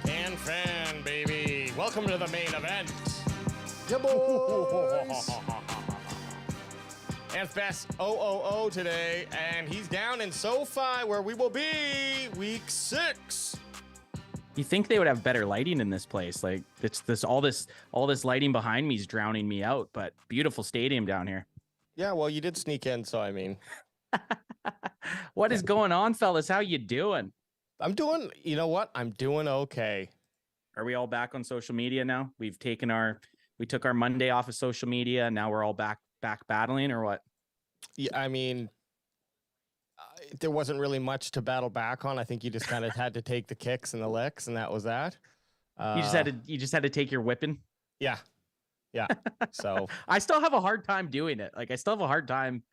And fan, baby. Welcome to the main event. Yeah, boys. And Best 000 today, and he's down in SoFi, where we will be week 6. You think they would have better lighting in this place? Like all this lighting behind me is drowning me out. But beautiful stadium down here. Yeah, well, you did sneak in, so I mean, what is going on, fellas? How you doing? I'm doing. You know what? I'm doing okay. Are we all back on social media now? We took our Monday off of social media. Now we're all back battling, or what? Yeah, I mean, there wasn't really much to battle back on. I think you just kind of had to take the kicks and the licks, and that was that. You just had to take your whipping. Yeah. So I still have a hard time doing it. Like I still have a hard time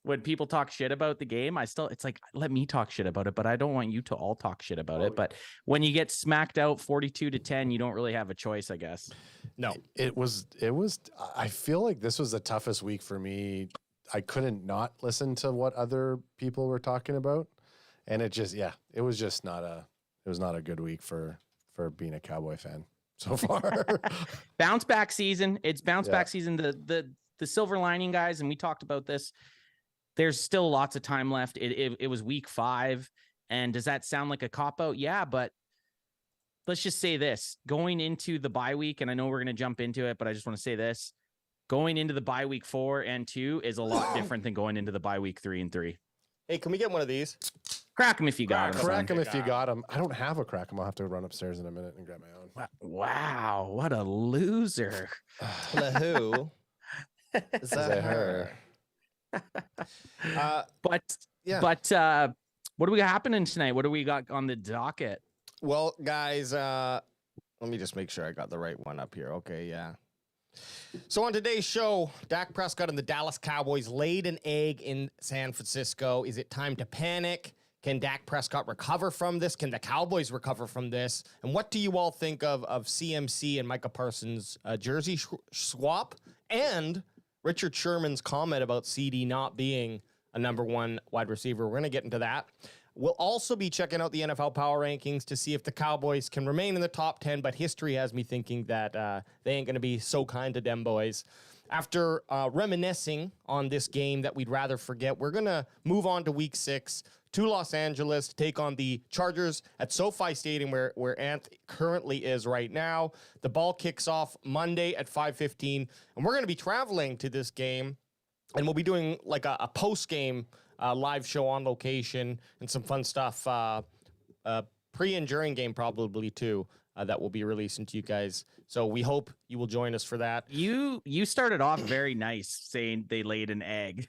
when people talk shit about the game. It's like, let me talk shit about it, but I don't want you to all talk shit about it. But when you get smacked out 42-10, you don't really have a choice, I guess. No, it was, I feel like this was the toughest week for me. I couldn't not listen to what other people were talking about. And it was not a good week for being a Cowboy fan so far. Bounce back season. It's bounce back season. The silver lining, guys, and we talked about this. There's still lots of time left. It was week 5. And does that sound like a cop-out? Yeah, but let's just say this. Going into the bye week, and I know we're going to jump into it, but I just want to say this. Going into the bye week 4 and 2 is a lot different than going into the bye week 3 and 3. Hey, can we get one of these? Crack them if you got them. Crack them if you got them. I don't have a crack them. I'll have to run upstairs in a minute and grab my own. Wow, what a loser. Who? Is that her? But what do we got happening tonight? What do we got on the docket? Well, guys, let me just make sure I got the right one up here. Okay, yeah. So on today's show, Dak Prescott and the Dallas Cowboys laid an egg in San Francisco. Is it time to panic? Can Dak Prescott recover from this? Can the Cowboys recover from this? And what do you all think of CMC and Micah Parsons' jersey swap? And Richard Sherman's comment about CeeDee not being a number 1 wide receiver. We're going to get into that. We'll also be checking out the NFL power rankings to see if the Cowboys can remain in the top 10, but history has me thinking that they ain't going to be so kind to them boys. After reminiscing on this game that we'd rather forget, we're going to move on to week 6 to Los Angeles to take on the Chargers at SoFi Stadium where Ant currently is right now. The ball kicks off Monday at 5:15, and we're going to be traveling to this game, and we'll be doing like a post-game live show on location and some fun stuff, pre and during game probably too, that will be releasing to you guys. So we hope you will join us for that. You started off very nice saying they laid an egg.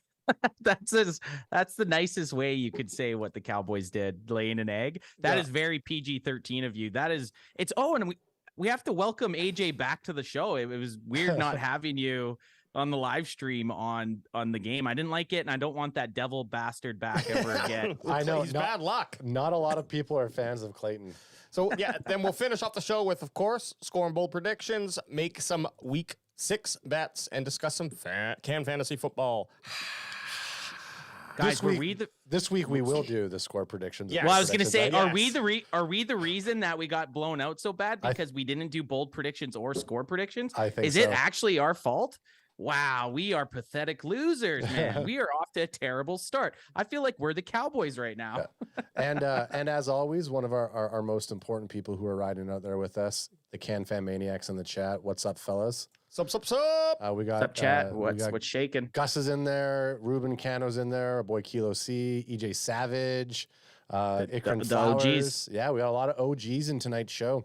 That's the nicest way you could say what the Cowboys did, laying an egg. That is very PG-13 of you. And we have to welcome AJ back to the show. It was weird not having you on the live stream on the game. I didn't like it, and I don't want that devil bastard back ever again. I know. He's bad luck. Not a lot of people are fans of Clayton. So, yeah, then we'll finish off the show with, of course, score and bold predictions, make some week 6 bets, and discuss some fantasy football. Guys, this week we will do the score predictions. Yes. Well, I was going to say, Yes. are we the reason that we got blown out so bad because we didn't do bold predictions or score predictions? I think Is it actually our fault? Wow, we are pathetic losers, man. We are off to a terrible start. I feel like we're the Cowboys right now. Yeah. And as always, one of our most important people who are riding out there with us, the Can Fan Maniacs in the chat. What's up, fellas? Sup. We got What's up, chat? What's shaking? Gus is in there. Ruben Cano's in there. Our boy Kilo C, EJ Savage, Ikran the Flowers. OGs. Yeah, we got a lot of OGs in tonight's show.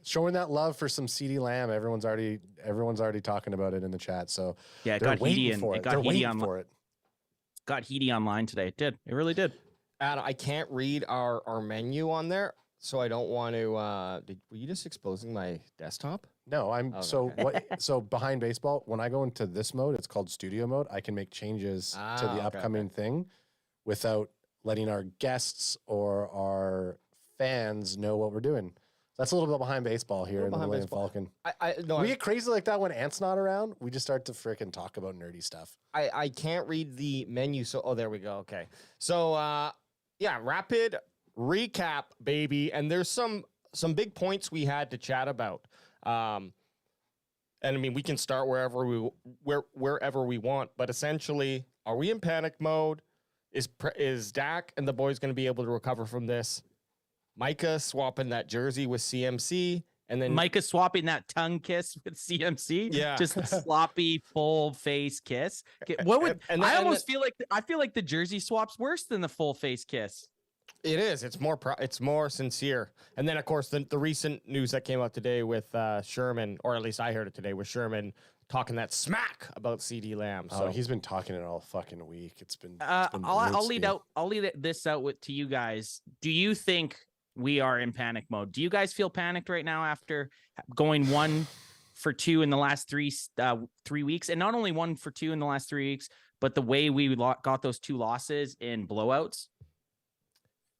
Showing that love for some CeeDee Lamb. Everyone's already talking about it in the chat. So Yeah, it they're got heaty waiting for it. got They're heaty waiting for it. got heaty online today. It did. It really did. Adam, I can't read our menu on there, so I don't want to. Were you just exposing my desktop? No, I'm so behind baseball. When I go into this mode, it's called studio mode. I can make changes to the upcoming thing without letting our guests or our fans know what we're doing. That's a little bit behind baseball here in the Millennium Falcon. We get crazy like that when Ant's not around. We just start to freaking talk about nerdy stuff. I can't read the menu, so there we go. Okay, so yeah, rapid recap, baby, and there's some some big points we had to chat about. And I mean, we can start wherever we want, but essentially, are we in panic mode? Is Dak and the boys going to be able to recover from this? Micah swapping that jersey with CMC, and then Micah swapping that tongue kiss with CMC. Yeah. Just a sloppy full face kiss. What would I feel like the jersey swap's worse than the full face kiss. It is. It's more sincere. And then, of course, the recent news that came out today with Sherman, or at least I heard it today, with Sherman talking that smack about CeeDee Lamb. So he's been talking it all fucking week. It's been I'll lead this out to you guys. Do you think we are in panic mode? Do you guys feel panicked right now after going 1 for 2 in the last 3 weeks, and not only 1 for 2 in the last 3 weeks, but the way we got those 2 losses in blowouts?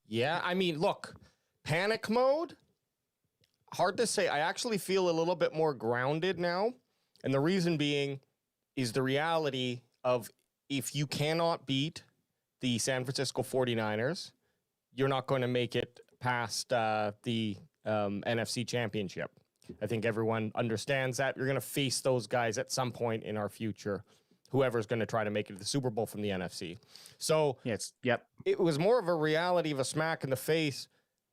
Yeah, I mean, look, panic mode, hard to say. I actually feel a little bit more grounded now. And the reason being is the reality of if you cannot beat the San Francisco 49ers, you're not going to make it past the NFC Championship. I think everyone understands that. You're going to face those guys at some point in our future, whoever's going to try to make it to the Super Bowl from the NFC. So it was more of a reality of a smack in the face.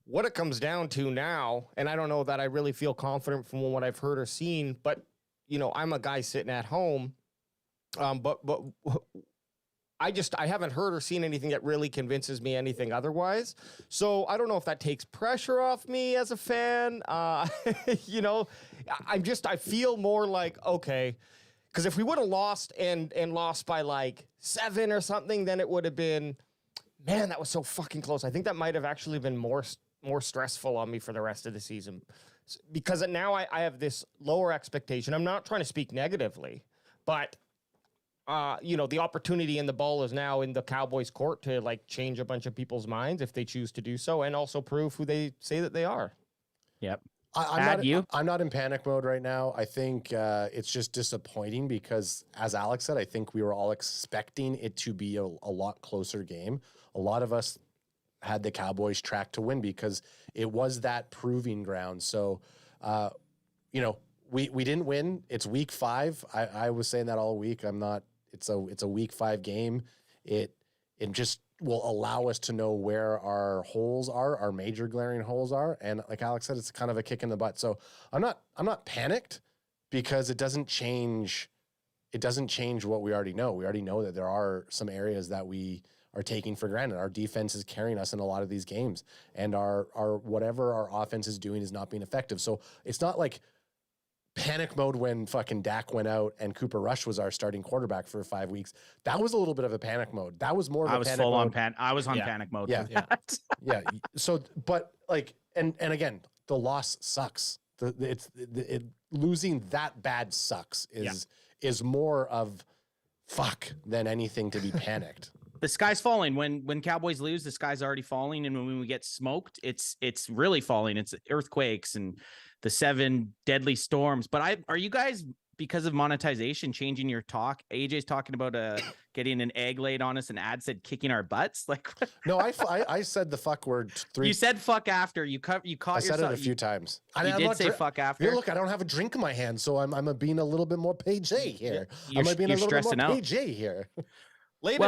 What it comes down to now, and I don't know that I really feel confident from what I've heard or seen, but, you know, I'm a guy sitting at home, but I haven't heard or seen anything that really convinces me anything otherwise. So I don't know if that takes pressure off me as a fan. You know, I feel more like, okay, because if we would have lost and lost by like 7 or something, then it would have been, man, that was so fucking close. I think that might have actually been more stressful on me for the rest of the season, because now I have this lower expectation. I'm not trying to speak negatively, but you know, the opportunity and the ball is now in the Cowboys' court to like change a bunch of people's minds if they choose to do so, and also prove who they say that they are. Yep. I'm not in panic mode right now. I think it's just disappointing because, as Alex said, I think we were all expecting it to be a lot closer game. A lot of us had the Cowboys track to win because it was that proving ground. So, you know, we didn't win. It's week 5. I was saying that all week. It's a week 5 game. It just will allow us to know where our holes are, our major glaring holes are. And like Alex said, it's kind of a kick in the butt. So I'm not panicked because it doesn't change what we already know. We already know that there are some areas that we are taking for granted. Our defense is carrying us in a lot of these games, and our whatever our offense is doing is not being effective. So it's not like panic mode when fucking Dak went out and Cooper Rush was our starting quarterback for 5 weeks. That was a little bit of a panic mode. That was more of a panic mode. I was on panic mode. Yeah. Yeah. So, but like, and again, the loss sucks. Losing that bad sucks is more of fuck than anything to be panicked. The sky's falling. When Cowboys lose, the sky's already falling, and when we get smoked, it's really falling. It's earthquakes and the 7 deadly storms. But are you guys, because of monetization, changing your talk? AJ's talking about getting an egg laid on us, and Ad said kicking our butts. Like, no, I said the fuck word 3. You said fuck after. You caught I said yourself. it a few times. You did say fuck after. Yeah, look, I don't have a drink in my hand, so I'm being a little bit more PJ here. You're stressing out. PJ here. Laid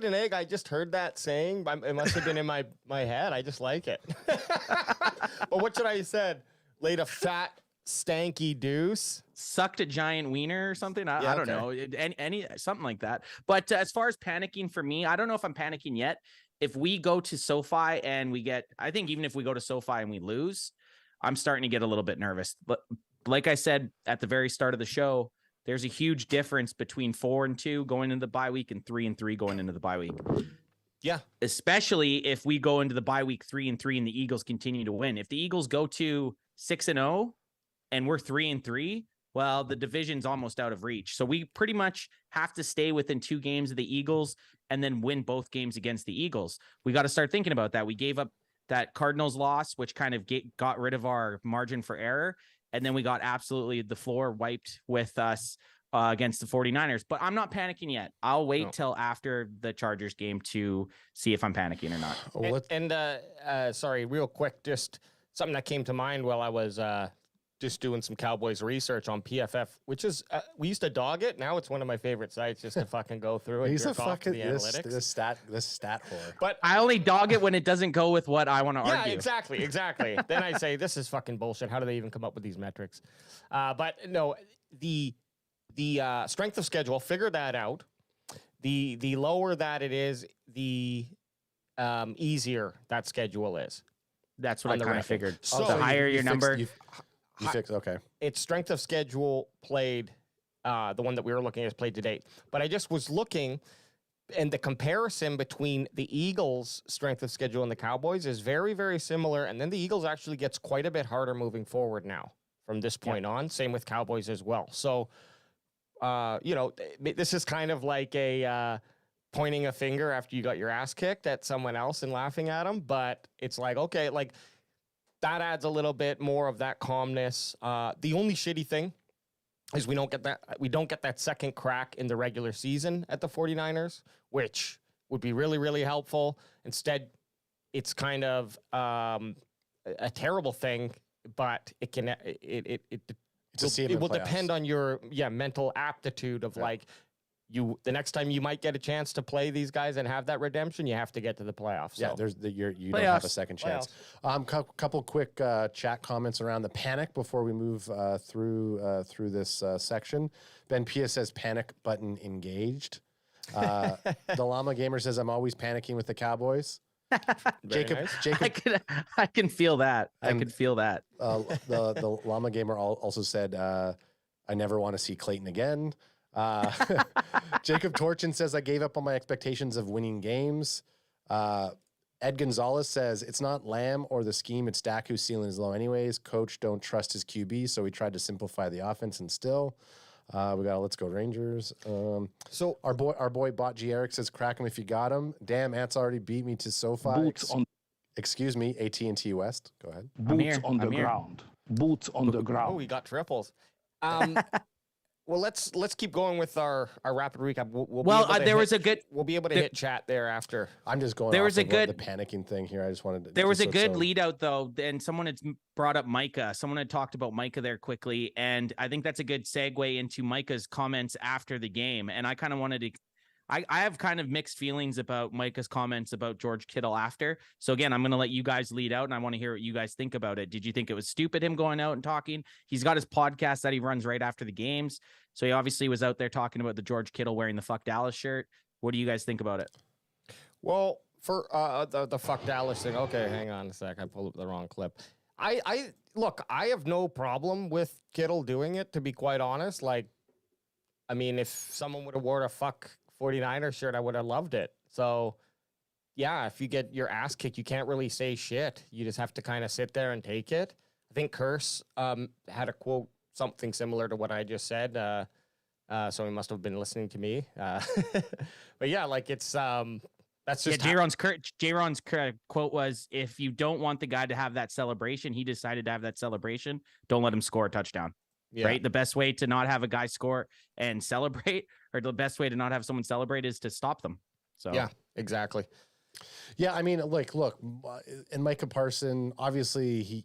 an egg. I just heard that saying. It must have been in my head. I just like it. But what should I have said? Laid a fat, stanky deuce. Sucked a giant wiener or something. I don't know. Any something like that. But as far as panicking for me, I don't know if I'm panicking yet. If we go to SoFi and I think even if we go to SoFi and we lose, I'm starting to get a little bit nervous. But like I said at the very start of the show, there's a huge difference between 4-2 going into the bye week and 3-3 going into the bye week. Yeah. Especially if we go into the bye week 3-3 and the Eagles continue to win. If the Eagles go to 6-0 and we're 3-3, well, the division's almost out of reach. So we pretty much have to stay within 2 games of the Eagles and then win both games against the Eagles. We got to start thinking about that. We gave up that Cardinals loss, which kind of got rid of our margin for error. And then we got absolutely the floor wiped with us against the 49ers. But I'm not panicking yet. I'll wait till after the Chargers game to see if I'm panicking or not. Sorry, real quick, just something that came to mind while I was just doing some Cowboys research on PFF, which is we used to dog it. Now it's one of my favorite sites just to fucking go through and He's a jerk off to fucking the analytics. this stat whore. But I only dog it when it doesn't go with what I want to yeah, argue. exactly. Then I say this is fucking bullshit. How do they even come up with these metrics? But no, the strength of schedule. Figure that out. The lower that it is, the easier that schedule is. That's what I kind of figured. So the higher your number, You fix okay. it's strength of schedule played, the one that we were looking at is played to date. But I just was looking, and the comparison between the Eagles' strength of schedule and the Cowboys is very, very similar. And then the Eagles actually gets quite a bit harder moving forward now from this point on. Same with Cowboys as well. So, this is kind of like a pointing a finger after you got your ass kicked at someone else and laughing at them. But it's like, okay, like that adds a little bit more of that calmness. The only shitty thing is we don't get that second crack in the regular season at the 49ers, which would be really, really helpful. Instead, it's kind of a terrible thing, but it will depend on your mental aptitude of like the next time you might get a chance to play these guys and have that redemption, you have to get to the playoffs. Yeah, so. you don't have a second chance. Couple quick chat comments around the panic before we move through this section. Ben Pia says panic button engaged. The Llama Gamer says I'm always panicking with the Cowboys. Jacob, I can feel that. I can feel that. The Llama Gamer also said I never want to see Clayton again. Jacob Torchin says I gave up on my expectations of winning games. Ed Gonzalez says it's not Lamb or the scheme, it's Dak whose ceiling is low anyways. Coach don't trust his QB, so we tried to simplify the offense and still. We got Let's Go Rangers. So our boy Bot G Eric says crack him if you got him. Damn, Ants already beat me to SoFi. Excuse me, AT&T West. Go ahead. Boots on the ground. Boots on the ground. Oh, we got triples. Well, let's keep going with our rapid recap. We'll be able to hit chat there after. I'm just going. There was a good the panicking thing here. I just wanted to. There was a good lead out though, and someone had brought up Micah. Someone had talked about Micah there quickly, and I think that's a good segue into Micah's comments after the game. And I kind of wanted to. I have kind of mixed feelings about Micah's comments about George Kittle after. So again, I'm going to let you guys lead out and I want to hear what you guys think about it. Did you think it was stupid him going out and talking? He's got his podcast that he runs right after the games. So he obviously was out there talking about the George Kittle wearing the Fuck Dallas shirt. What do you guys think about it? Well, for the Fuck Dallas thing. Okay, hang on a sec. I pulled up the wrong clip. I have no problem with Kittle doing it, to be quite honest. Like, I mean, if someone would have wore a fuck 49er shirt, I would have loved it. So, yeah, if you get your ass kicked, you can't really say shit. You just have to kind of sit there and take it. I think Curse had a quote, something similar to what I just said. So he must have been listening to me. But yeah, like it's that's just J-Ron's quote was, if you don't want the guy to have that celebration, he decided to have that celebration, don't let him score a touchdown. Yeah. Right. The best way to not have a guy score and celebrate, or the best way to not have someone celebrate, is to stop them. So, yeah, exactly. Yeah. I mean, like, look, and Micah Parson, obviously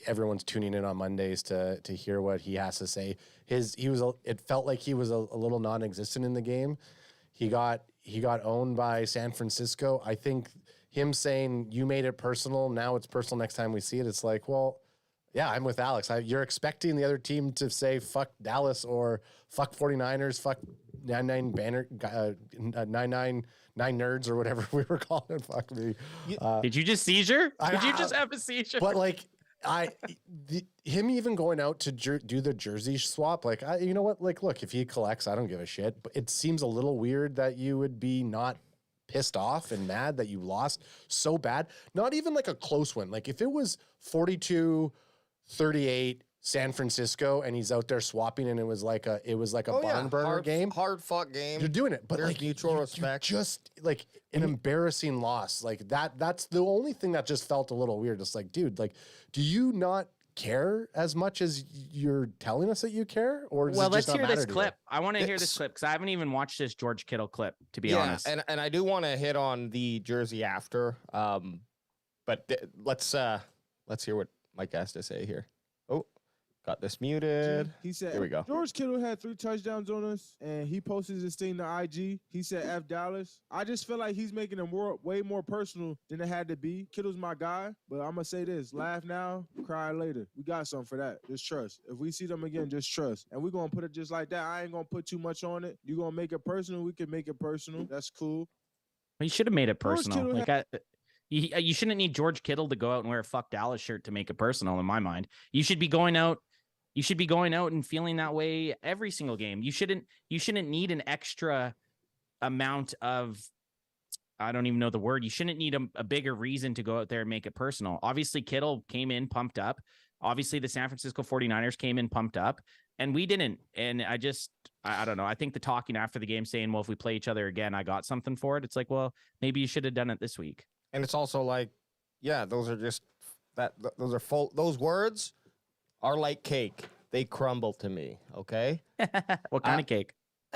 everyone's tuning in on Mondays to hear what he has to say. It felt like he was a little non-existent in the game. He got owned by San Francisco. I think him saying you made it personal, now it's personal next time we see it. It's like, well, yeah, I'm with Alex. You're expecting the other team to say fuck Dallas or fuck 49ers, fuck 99 nerds or whatever we were calling it. Fuck me. Did you just seizure? Did you just have a seizure? But like, him even going out to do the jersey swap, like, you know what? Like, look, if he collects, I don't give a shit. But it seems a little weird that you would be not pissed off and mad that you lost so bad. Not even like a close win. Like if it was 42-38 San Francisco and he's out there swapping and it was like a barn burner game. Hard fought game. You're doing it. But there's like mutual respect. Just like an embarrassing loss. Like that's the only thing that just felt a little weird. It's like, dude, like, do you not care as much as you're telling us that you care? Or does let's hear this clip. I want to hear this clip because I haven't even watched this George Kittle clip, to be honest. And I do want to hit on the jersey after. But let's Let's hear what Mike has to say here. Oh, got this muted. He said, here we go. George Kittle had 3 touchdowns on us, and he posted this thing to IG. He said, F Dallas. I just feel like he's making it way more personal than it had to be. Kittle's my guy, but I'm going to say this. Laugh now, cry later. We got something for that. Just trust. If we see them again, just trust. And we're going to put it just like that. I ain't going to put too much on it. You're going to make it personal. We can make it personal. That's cool. He should have made it personal. You shouldn't need George Kittle to go out and wear a fuck Dallas shirt to make it personal in my mind. You should be going out and feeling that way every single game. You shouldn't need an extra amount of, I don't even know the word. You shouldn't need a bigger reason to go out there and make it personal. Obviously, Kittle came in pumped up. Obviously, the San Francisco 49ers came in pumped up, and we didn't. And I don't know. I think the talking after the game saying, well, if we play each other again, I got something for it. It's like, well, maybe you should have done it this week. And it's also like, yeah, those are just those are full. Those words are like cake. They crumble to me. Okay. What kind of cake?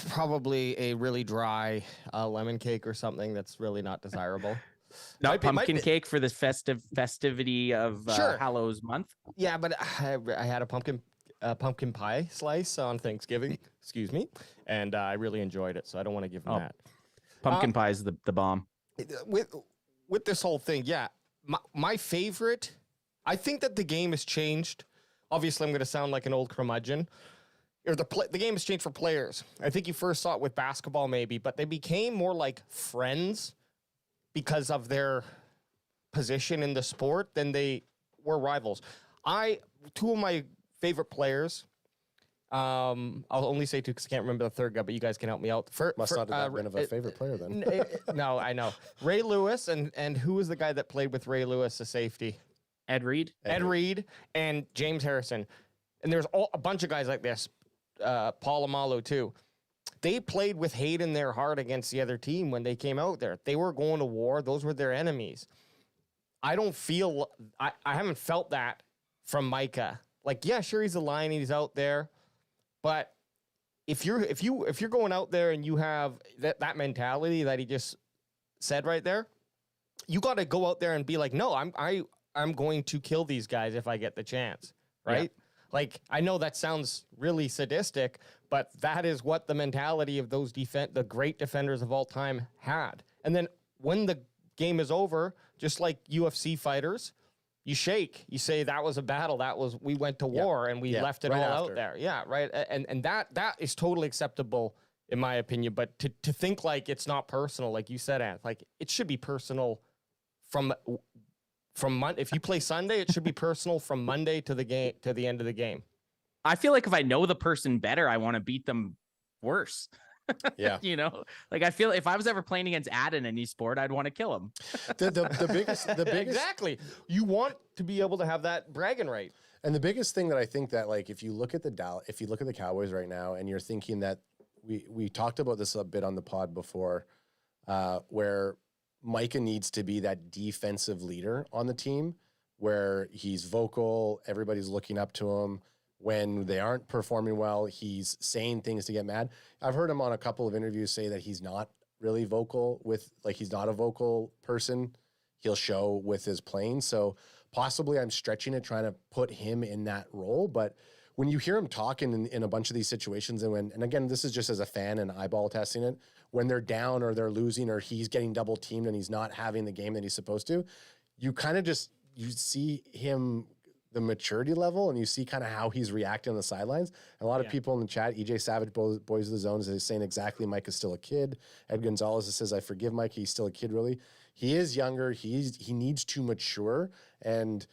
Probably a really dry lemon cake or something that's really not desirable. Not pumpkin cake for this festivity of Hallows month. Yeah, but I had a pumpkin pie slice on Thanksgiving. Excuse me, and I really enjoyed it. So I don't want to give them that. Pumpkin pie is the bomb. With this whole thing, yeah, my favorite. I think that the game has changed. Obviously, I'm going to sound like an old curmudgeon. Or the game has changed for players. I think you first saw it with basketball, maybe, but they became more like friends because of their position in the sport than they were rivals. Two of my favorite players. I'll only say 2 because I can't remember the third guy, but you guys can help me out. Must not have been of a favorite player then. No, I know. Ray Lewis and who was the guy that played with Ray Lewis, the safety? Ed Reed. Ed Reed and James Harrison. And there's a bunch of guys like this. Paul Amalu too. They played with hate in their heart against the other team when they came out there. They were going to war. Those were their enemies. I haven't felt that from Micah. Like, yeah, sure, he's a Lion, he's out there. But if you're going out there and you have that mentality that he just said right there, you got to go out there and be like, no, I'm going to kill these guys if I get the chance, right? Yeah. Like, I know that sounds really sadistic, but that is what the mentality of those the great defenders of all time had. And then when the game is over, just like UFC fighters, you shake. You say that was a battle. We went to war and we left it all out there. Yeah, right. And that is totally acceptable in my opinion. But to think like it's not personal, like you said, Anth, like it should be personal from if you play Sunday, it should be personal from Monday to the end of the game. I feel like if I know the person better, I want to beat them worse. Yeah. You know, like I feel if I was ever playing against Ad in any sport, I'd want to kill him. The biggest exactly. You want to be able to have that bragging right. And the biggest thing that I think that, like, if you look at the Cowboys right now and you're thinking that we talked about this a bit on the pod before, where Micah needs to be that defensive leader on the team, where he's vocal, everybody's looking up to him. When they aren't performing well, he's saying things to get mad. I've heard him on a couple of interviews say that he's not really vocal he's not a vocal person. He'll show with his playing. So possibly I'm stretching it, trying to put him in that role. But when you hear him talking in a bunch of these situations, and again, this is just as a fan and eyeball testing it, when they're down or they're losing or he's getting double teamed and he's not having the game that he's supposed to, you kind of you see him, the maturity level, and you see kind of how he's reacting on the sidelines. And a lot of people in the chat, EJ Savage, Boys of the Zones, is saying exactly Mike is still a kid. Ed Gonzalez says, I forgive Mike. He's still a kid, really. He is younger. He needs to mature. And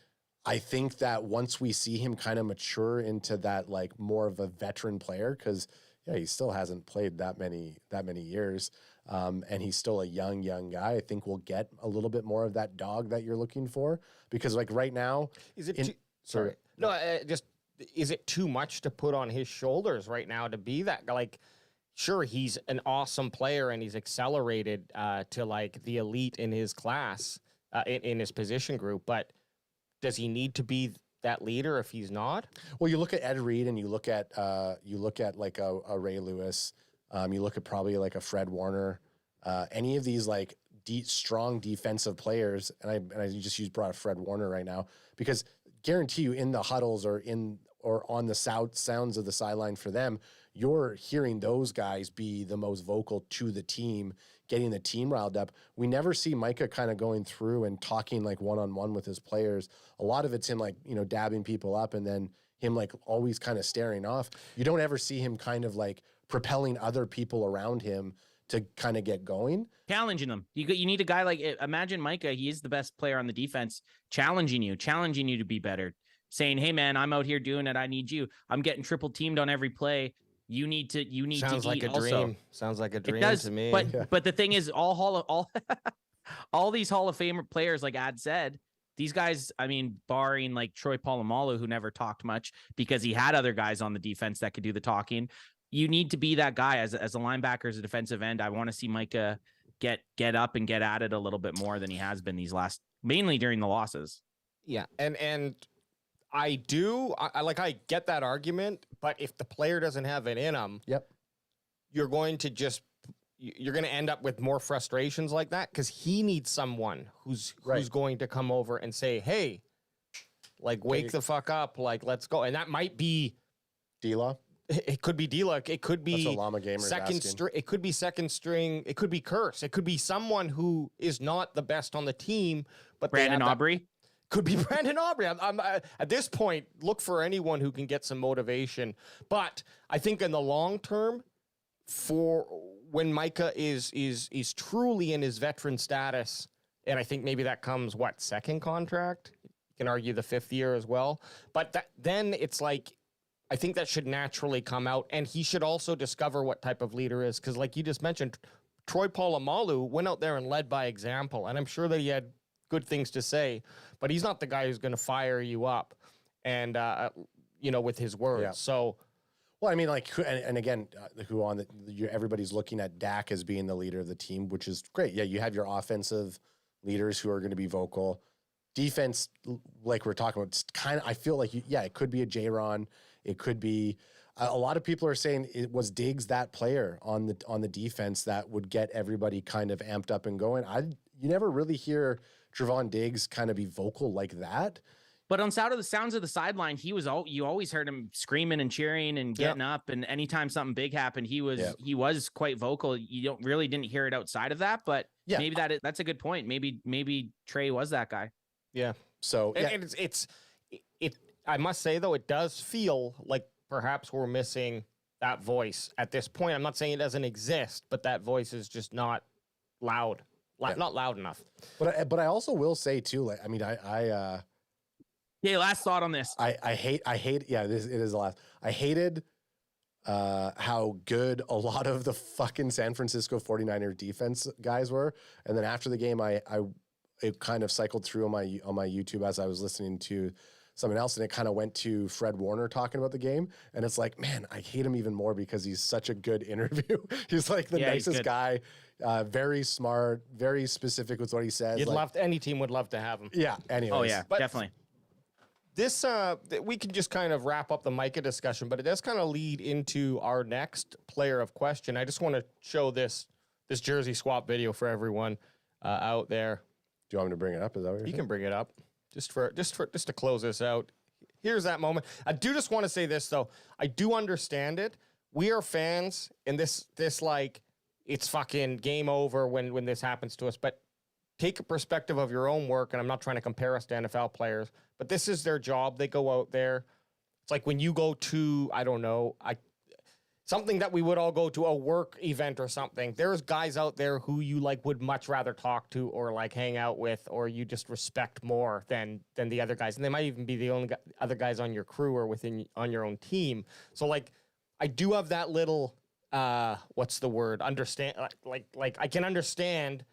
I think that once we see him kind of mature into that, like, more of a veteran player, because he still hasn't played that many years. And he's still a young guy. I think we'll get a little bit more of that dog that you're looking for, because like right now, is it too much to put on his shoulders right now to be that guy? Like, sure, he's an awesome player and he's accelerated to like the elite in his class, in his position group, but does he need to be that leader if he's not? Well, you look at Ed Reed and you look at like a Ray Lewis, you look at probably like a Fred Warner, any of these like strong defensive players, and I just brought up Fred Warner right now, because guarantee you in the huddles or on the sounds of the sideline for them, you're hearing those guys be the most vocal to the team, getting the team riled up. We never see Micah kind of going through and talking like one-on-one with his players. A lot of it's him like, dabbing people up, and then him like always kind of staring off. You don't ever see him kind of like propelling other people around him to kind of get going. Challenging them. You need a guy like, imagine Micah, he is the best player on the defense, challenging you to be better, saying, hey man, I'm out here doing it. I need you. I'm getting triple teamed on every play. You need to Sounds like a dream. Sounds like a dream to me. But the thing is, all these Hall of Fame players, like Ad said, these guys, I mean, barring like Troy Polamalu, who never talked much because he had other guys on the defense that could do the talking. You need to be that guy as a linebacker, as a defensive end. I want to see Micah get up and get at it a little bit more than he has been these last, mainly during the losses. Yeah, and I get that argument, but if the player doesn't have it in him, you're going to end up with more frustrations like that, because he needs someone who's going to come over and say, hey, like, wake the fuck up, like, let's go. And that might be D-Law. It could be D-Law. It could be Llama Gamer's second string. It could be second string. It could be Curse. It could be someone who is not the best on the team, but Brandon Aubrey. Could be Brandon Aubrey. I'm at this point, look for anyone who can get some motivation. But I think in the long term, for when Micah is truly in his veteran status, and I think maybe that comes second contract. You can argue the 5th year as well. But then it's like, I think that should naturally come out, and he should also discover what type of leader is, because like you just mentioned, Troy Polamalu went out there and led by example, and I'm sure that he had good things to say, but he's not the guy who's going to fire you up and with his words. Yeah. So, well, I mean, like, and again, everybody's looking at Dak as being the leader of the team, which is great. Yeah, you have your offensive leaders who are going to be vocal. Defense, like we're talking about, it's kind of, I feel like it could be a J-Ron. It could be a lot of people are saying it was Diggs, that player on the defense that would get everybody kind of amped up and going. You never really hear Trevon Diggs kind of be vocal like that. But on sounds of the sideline, you always heard him screaming and cheering and getting up. And anytime something big happened, he was quite vocal. You didn't hear it outside of that, but maybe that's a good point. Maybe Trey was that guy. Yeah. So and I must say though, it does feel like perhaps we're missing that voice at this point. I'm not saying it doesn't exist, but that voice is just not loud. Not loud enough. But I also will say too, like, I mean, last thought on this. I hate. Yeah, it is the last. I hated how good a lot of the fucking San Francisco 49er defense guys were, and then after the game, it kind of cycled through on my YouTube as I was listening to someone else, and it kind of went to Fred Warner talking about the game, and it's like, man, I hate him even more because he's such a good interview. He's like the nicest guy, very smart, very specific with what he says. Any team would love to have him. Yeah. Anyways. Oh yeah, definitely. This we can just kind of wrap up the Micah discussion, but it does kind of lead into our next player of question. I just want to show this jersey swap video for everyone out there. Do you want me to bring it up? Is that what you're saying? You can bring it up just to close this out. Here's that moment. I do just want to say this though. I do understand it. We are fans, and this like it's fucking game over when this happens to us. But take a perspective of your own work, and I'm not trying to compare us to NFL players, but this is their job. They go out there. It's like when you go to, I don't know, something that we would all go to, a work event or something. There's guys out there who you like would much rather talk to or like hang out with, or you just respect more than the other guys. And they might even be the only other guys on your crew or on your own team. So like, I do have that little, what's the word? Understand, like I can understand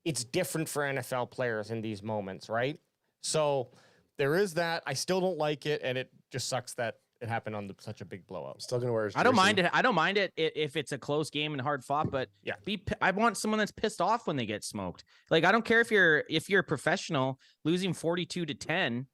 it's different for NFL players in these moments, right? So there is that. I still don't like it, and it just sucks that it happened on such a big blowout. Still gonna wear his jersey. I don't mind it if it's a close game and hard fought, but yeah, I want someone that's pissed off when they get smoked. Like, I don't care if you're a professional losing 42-10.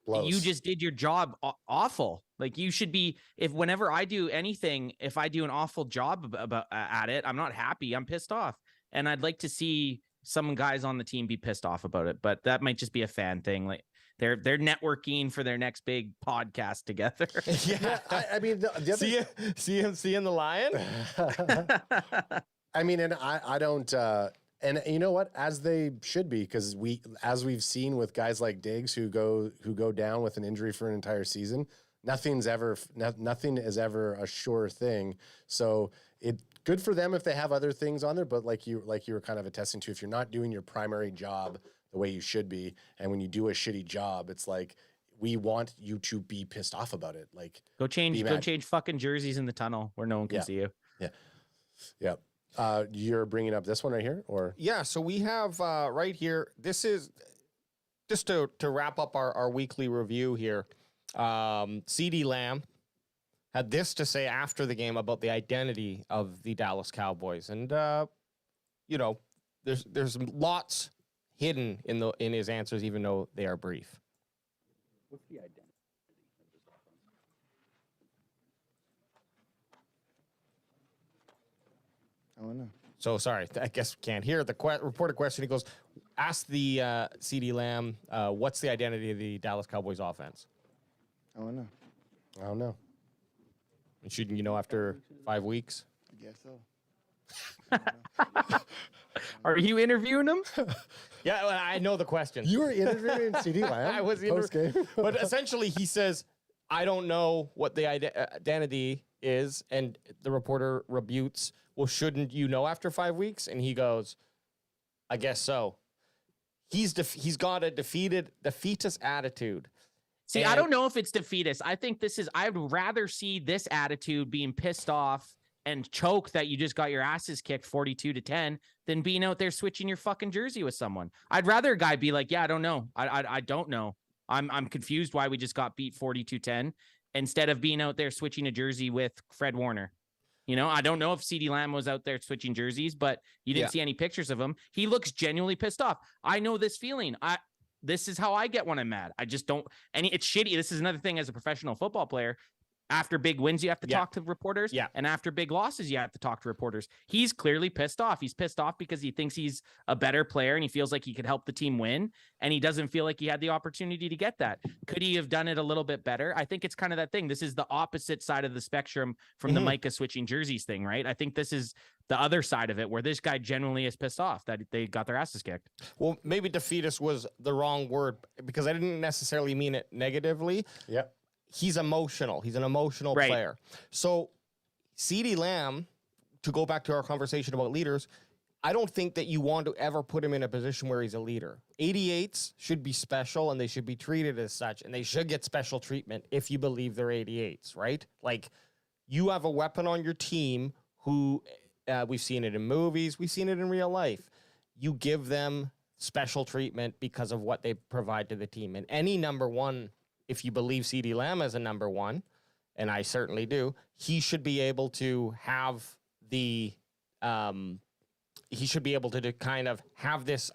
Blows. You just did your job awful. Like, you should be, whenever I do anything, if I do an awful job at it, I'm not happy. I'm pissed off, and I'd like to see some guys on the team be pissed off about it, but that might just be a fan thing. Like they're networking for their next big podcast together. Yeah, I mean, the other... seeing the lion. I mean, and I don't, and you know what? As they should be, because as we've seen with guys like Diggs who go down with an injury for an entire season, nothing is ever a sure thing. So good for them if they have other things on there, but like you were kind of attesting to, if you're not doing your primary job the way you should be, and when you do a shitty job, it's like, we want you to be pissed off about it. Like, go change fucking jerseys in the tunnel where no one can see you. Yeah. You're bringing up this one right here, or? Yeah. So we have right here. This is just to wrap up our weekly review here. CeeDee Lamb had this to say after the game about the identity of the Dallas Cowboys, and there's lots hidden in his answers, even though they are brief. What's the identity of this offense? I don't know. So sorry, I guess we can't hear the reported question. He goes, ask the CeeDee Lamb, what's the identity of the Dallas Cowboys offense? I don't know. I don't know. And shouldn't you know after 5 weeks? I guess so. Are you interviewing him? Yeah, well, I know the question. You were interviewing CeeDee Lamb. I was post-game? But essentially he says, I don't know what the identity is, and the reporter rebutes, well, shouldn't you know after 5 weeks? And he goes, I guess so. He's got a defeatist attitude. See, I don't know if it's defeatist. I think I would rather see this attitude being pissed off and choke that you just got your asses kicked 42-10 than being out there switching your fucking jersey with someone. I'd rather a guy be like, yeah, I don't know. I don't know. I'm confused why we just got beat 42-10 instead of being out there switching a jersey with Fred Warner. You know, I don't know if CeeDee Lamb was out there switching jerseys, but you didn't see any pictures of him. He looks genuinely pissed off. I know this feeling. This is how I get when I'm mad. I just don't. And it's shitty. This is another thing as a professional football player. After big wins, you have to talk to reporters. Yeah. And after big losses, you have to talk to reporters. He's clearly pissed off. He's pissed off because he thinks he's a better player and he feels like he could help the team win. And he doesn't feel like he had the opportunity to get that. Could he have done it a little bit better? I think it's kind of that thing. This is the opposite side of the spectrum from the Micah switching jerseys thing, right? I think this is the other side of it where this guy genuinely is pissed off that they got their asses kicked. Well, maybe defeatist was the wrong word because I didn't necessarily mean it negatively. Yep. He's emotional. He's an emotional player. So CeeDee Lamb, to go back to our conversation about leaders, I don't think that you want to ever put him in a position where he's a leader. 88s should be special and they should be treated as such, and they should get special treatment if you believe they're 88s, right? Like, you have a weapon on your team who we've seen it in movies, we've seen it in real life. You give them special treatment because of what they provide to the team. And any number one, if you believe CeeDee Lamb as a number one, and I certainly do, he should be able to have the he should be able to kind of have this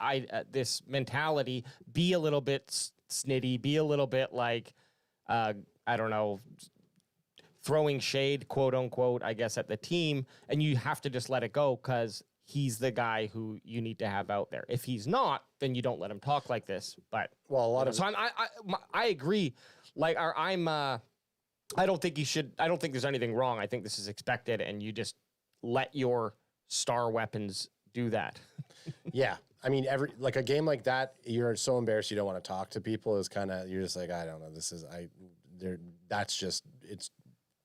mentality, be a little bit snitty, be a little bit like I don't know, throwing shade, quote unquote, I guess, at the team, and you have to just let it go because he's the guy who you need to have out there. If he's not, then you don't let him talk like this. But well, a lot of I agree. Like I don't think he should. I don't think there's anything wrong. I think this is expected, and you just let your star weapons do that. Yeah, I mean, like a game like that, you're so embarrassed you don't want to talk to people. Is kind of, you're just like, I don't know. That's just, it's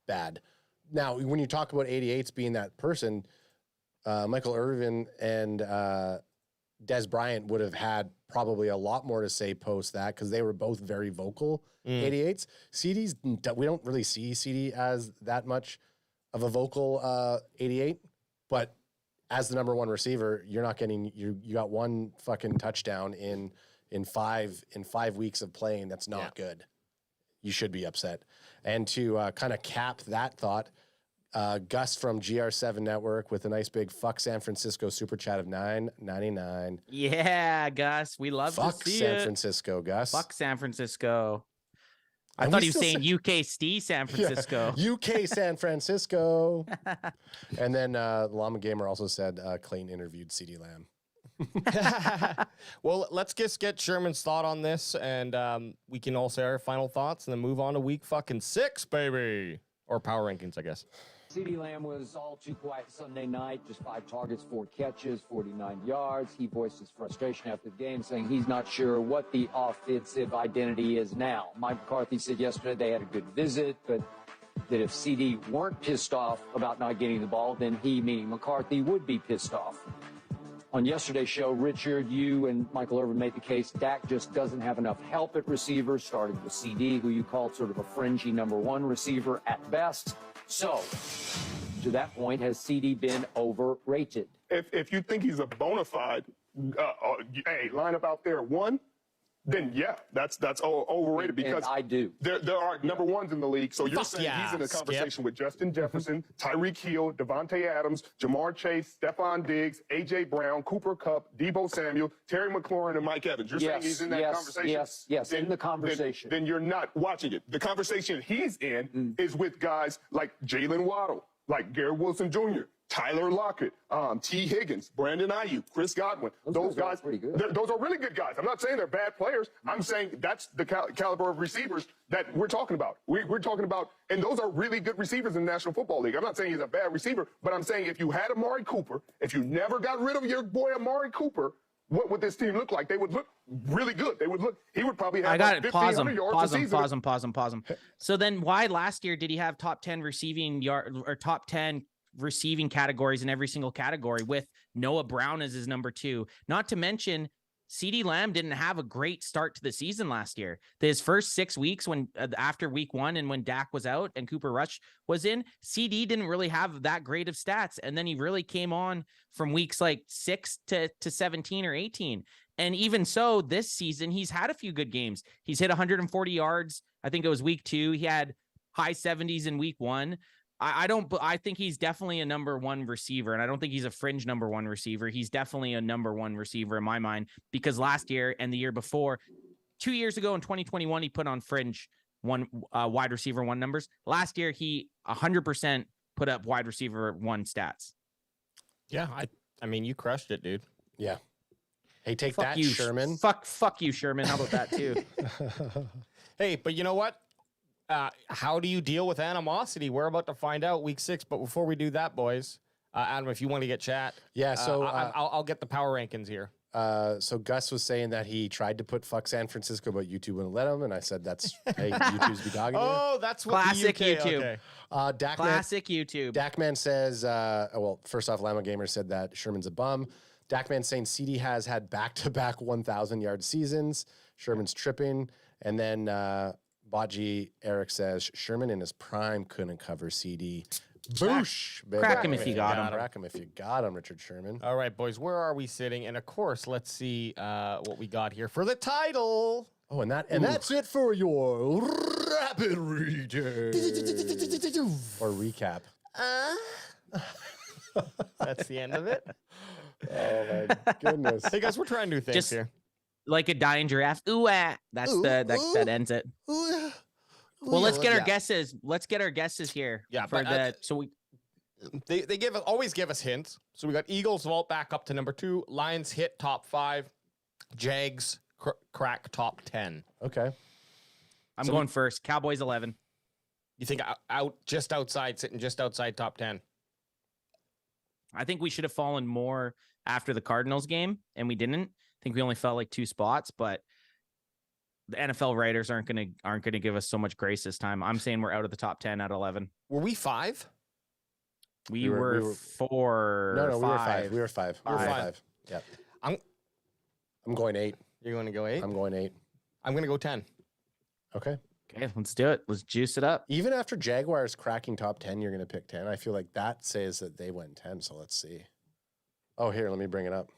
bad. Now, when you talk about 88s being that person, Michael Irvin and Des Bryant would have had probably a lot more to say post that because they were both very vocal 88s. CeeDee's, we don't really see CeeDee as that much of a vocal 88, but as the number one receiver, you're not getting, you got one fucking touchdown in 5 weeks of playing. That's not good. You should be upset. And to kind of cap that thought, Gus from GR7 Network with a nice big fuck San Francisco super chat of $9.99. Yeah, Gus, we love fuck to see San it. Francisco, Gus. Fuck San Francisco. I And thought we he was still saying UK Steve San Francisco. Yeah, UK San Francisco. And then Llama Gamer also said Clayton interviewed CeeDee Lamb. Well, let's just get Sherman's thought on this, and we can all say our final thoughts, and then move on to week fucking 6, baby, or power rankings, I guess. CeeDee Lamb was all too quiet Sunday night, just 5 targets, 4 catches, 49 yards. He voiced his frustration after the game, saying he's not sure what the offensive identity is now. Mike McCarthy said yesterday they had a good visit, but that if CD weren't pissed off about not getting the ball, then he, meaning McCarthy, would be pissed off. On yesterday's show, Richard, you and Michael Irvin made the case Dak just doesn't have enough help at receiver, starting with CD, who you called sort of a fringy number 1 receiver at best. So, to that point, has CD been overrated? If you think he's a bona fide, hey, line up out there 1, then yeah, that's overrated because and I do. There are number 1s in the league. So you're Fuck saying yeah, he's in a Skip. conversation with Justin Jefferson, Tyreek Hill, Devontae Adams, Jamar Chase, Stephon Diggs, AJ Brown, Cooper Kupp, Debo Samuel, Terry McLaurin, and Mike Evans. You're saying he's in that conversation? Yes, in the conversation. Then you're not watching it. The conversation he's in is with guys like Jalen Waddle, like Garrett Wilson Jr., Tyler Lockett, T. Higgins, Brandon Ayuk, Chris Godwin. Those guys, pretty good. Those are really good guys. I'm not saying they're bad players. I'm saying that's the caliber of receivers that we're talking about. We're talking about, and those are really good receivers in the National Football League. I'm not saying he's a bad receiver, but I'm saying if you had Amari Cooper, if you never got rid of your boy Amari Cooper, what would this team look like? They would look really good. He would probably have I got like it. Pause him. 1,500 yards Pause him. Pause him. So then, why last year did he have top 10 receiving yard or top 10 receiving categories in every single category with Noah Brown as his number 2? Not to mention, CeeDee Lamb didn't have a great start to the season last year. His first 6 weeks, when after week 1 and when Dak was out and Cooper Rush was in, CD didn't really have that great of stats, and then he really came on from weeks like 6 to 17 or 18. And even so, this season he's had a few good games. He's hit 140 yards. I think it was week 2. He had high 70s in week 1. I think he's definitely a number 1 receiver, and I don't think he's a fringe number 1 receiver. He's definitely a number 1 receiver in my mind, because last year and the year before, 2 years ago in 2021, he put on fringe wide receiver 1 numbers. Last year, he 100% put up wide receiver 1 stats. Yeah, I mean, you crushed it, dude. Yeah. Hey, take Fuck that, you, Sherman. Fuck you, Sherman. How about that too? Hey, but you know what? How do you deal with animosity? We're about to find out week 6, but before we do that, boys, Adam, if you want to get chat, Yeah, so I'll get the power rankings here. so Gus was saying that he tried to put fuck San Francisco, but YouTube wouldn't let him, and I said that's hey, YouTube's be dogging you. Oh, that's what Classic the UK, YouTube. Okay. Classic YouTube. Dakman says, well, first off, Lama Gamer said that Sherman's a bum. Dakman saying CD has had back-to-back 1,000-yard seasons. Sherman's tripping. And then Baji Eric says, Sherman in his prime couldn't cover CD. Boosh. baby. Crack him if you got him. Crack him if you got him, Richard Sherman. All right, boys, where are we sitting? And of course, let's see what we got here for the title. Oh, and that's it for your rapid reader. Or recap. That's the end of it. Oh my goodness. Hey guys, we're trying new things Just- here. Like a dying giraffe. Ooh, ah. That's Ooh, that ends it. Ooh, Well, let's get our yeah. guesses. Let's get our guesses here. Yeah, for but, so we They always give us hints. So we got Eagles vault back up to number 2, Lions hit top 5, Jags crack top 10. Okay. I'm So going first. Cowboys 11. You think sitting just outside top 10? I think we should have fallen more after the Cardinals game, and we didn't. I think we only fell like 2 spots, but the NFL writers aren't gonna give us so much grace this time. I'm saying we're out of the top 10 at 11. Were we 5? We were 4. No, 5. we were 5. We were 5. We were Five. 5. Yeah. I'm going 8. You're going to go 8? I'm going 8. I'm going to go 10. Okay. Okay, let's do it. Let's juice it up. Even after Jaguars cracking top 10, you're going to pick 10. I feel like that says that they went 10, so let's see. Oh, here, let me bring it up.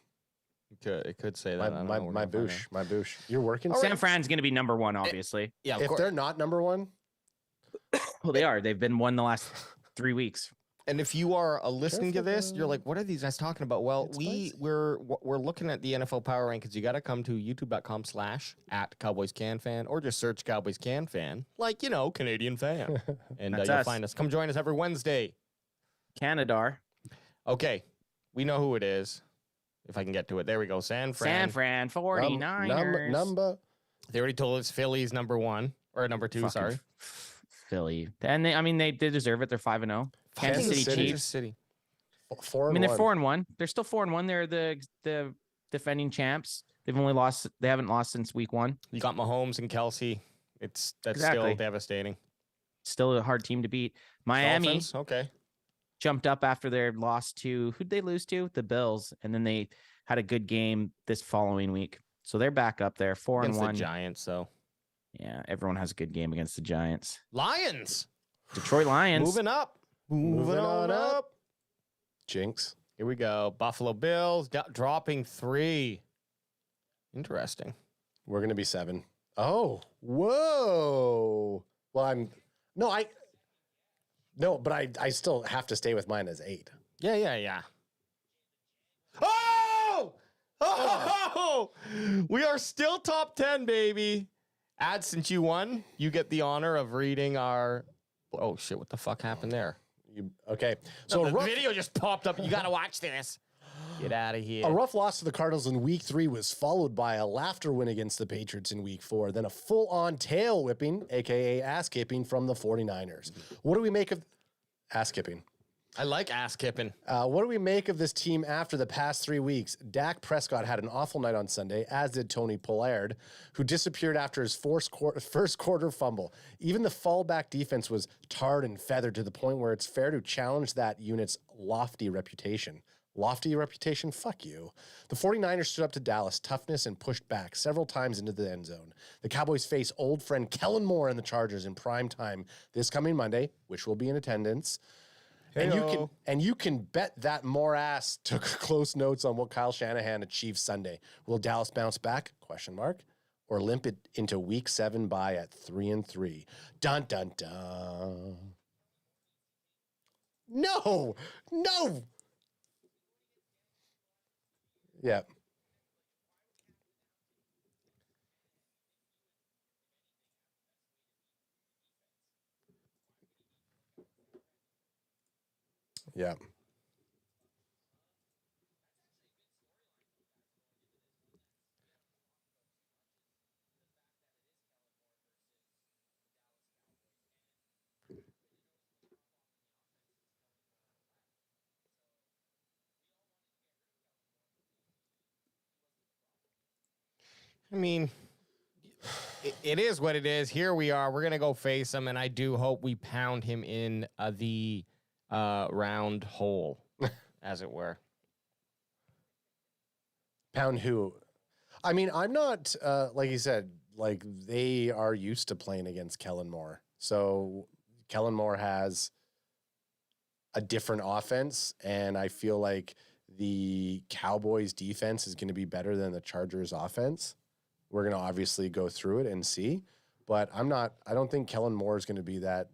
It could say that. I don't know. We're My gonna find out. boosh. You're working? All right. San Fran's going to be number 1, obviously. Yeah, of If course. they're not number 1, Well, they are. They've been 1 the last 3 weeks. And if you are listening to Careful, this, you're like, what are these guys talking about? Well, It's we're looking at the NFL Power Rankings. You got to come to youtube.com/@CowboysCanFan or just search Cowboys Can Fan, like, Canadian fan. And That's you'll us. find us. Come join us every Wednesday. Canadar. Okay, we know who it is. if I can get to it. There we go. San San Fran. Fran 49ers. Number. They already told us Philly's number 1 or number 2. Fucking Sorry, Philly. And they deserve it. They're 5-0. Kansas City City. Chiefs. City. 4 I mean, they're 1. 4-1. They're still 4-1. They're the defending champs. They haven't lost since week 1. You got Mahomes and Kelsey. That's Exactly. still devastating. Still a hard team to beat. Miami Dolphins? Okay. jumped up after their loss to who'd they lose to? The Bills, and then they had a good game this following week. So they're back up there, 4-1. Against the Giants, though. Yeah, everyone has a good game against the Giants. Lions. Detroit Lions. Moving up. Moving on up. Jinx. Here we go. Buffalo Bills dropping 3. Interesting. We're going to be 7. Oh, whoa. Well, but I still have to stay with mine as 8. Yeah. Oh! We are still top 10, baby. Ad, since you won, you get the honor of reading our... Oh, shit. What the fuck happened there? Okay. So So the video just popped up. You got to watch this. Get out of here. a rough loss to the Cardinals in week 3 was followed by a laughter win against the Patriots in week 4, then a full-on tail whipping, a.k.a. ass-kipping, from the 49ers. What do we make of... Ass-kipping. I like ass kipping. What do we make of this team after the past 3 weeks? Dak Prescott had an awful night on Sunday, as did Tony Pollard, who disappeared after his first quarter fumble. Even the fallback defense was tarred and feathered to the point where it's fair to challenge that unit's lofty reputation. Lofty reputation? Fuck you. The 49ers stood up to Dallas' toughness and pushed back several times into the end zone. The Cowboys face old friend Kellen Moore and the Chargers in prime time this coming Monday, which will be in attendance. And you can bet that Moore ass took close notes on what Kyle Shanahan achieved Sunday. Will Dallas bounce back? ? Or limp it into week 7 bye at 3-3. Dun dun dun. No. Yeah. Yeah. I mean, it is what it is. Here we are. We're going to go face him, and I do hope we pound him in the round hole, as it were. Pound who? I mean, I'm not, like you said, like they are used to playing against Kellen Moore. So Kellen Moore has a different offense, and I feel like the Cowboys defense is going to be better than the Chargers offense. We're going to obviously go through it and see, but I don't think Kellen Moore is going to be that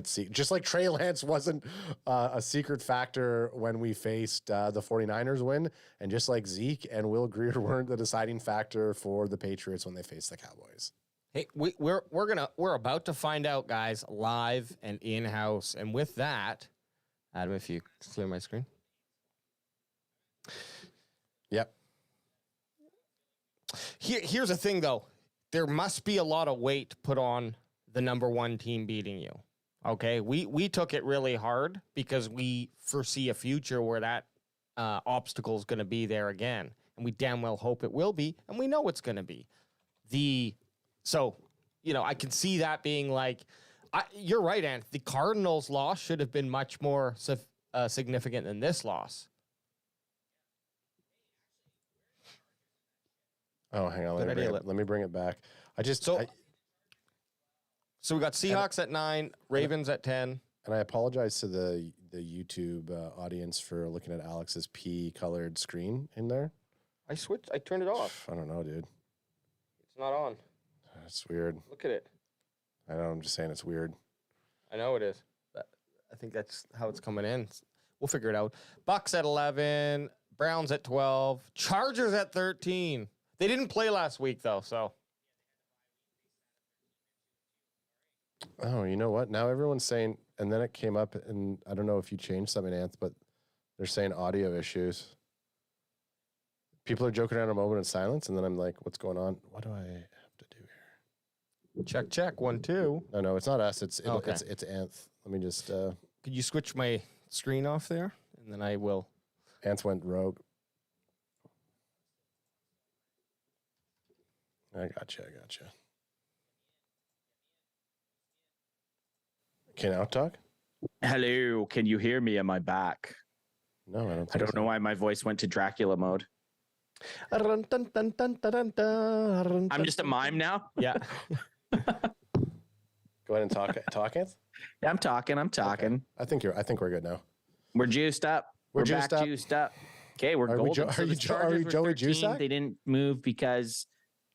just like Trey Lance wasn't a secret factor when we faced the 49ers win, and just like Zeke and Will Grier weren't the deciding factor for the Patriots when they faced the Cowboys. Hey, we're about to find out, guys, live and in-house. And with that, Adam, if you clear my screen. Yep. Here's the thing, though. There must be a lot of weight put on the number 1 team beating you. Okay, we took it really hard because we foresee a future where that obstacle is going to be there again, and we damn well hope it will be, and we know it's going to be. So, I can see that being like, you're right, Ant. The Cardinals' loss should have been much more significant than this loss. Oh, hang on. Let me bring it back. So we got Seahawks at 9, Ravens at 10. And I apologize to the YouTube audience for looking at Alex's pea-colored screen in there. I turned it off. I don't know, dude. It's not on. It's weird. Look at it. I know, I'm just saying it's weird. I know it is. But I think that's how it's coming in. We'll figure it out. Bucks at 11, Browns at 12, Chargers at 13. They didn't play last week, though, so. Oh, you know what? Now everyone's saying, and then it came up, and I don't know if you changed something, Anth, but they're saying audio issues. People are joking around a moment of silence, and then I'm like, what's going on? What do I have to do here? Check. 1, 2. No, it's not us. It's Okay. it's Anth. Let me just. Could you switch my screen off there? And then I will. Anth went rogue. I gotcha. Can I talk? Hello, can you hear me? Am I back? No, I don't. I don't know why my voice went to Dracula mode. I'm just a mime now. Yeah. Go ahead and talk, Anth. Yeah, I'm talking. Okay. I think we're good now. We're juiced up. We're juiced back up. juiced up. Okay, we're Are we golden. are you Joey Juicesack? They didn't move because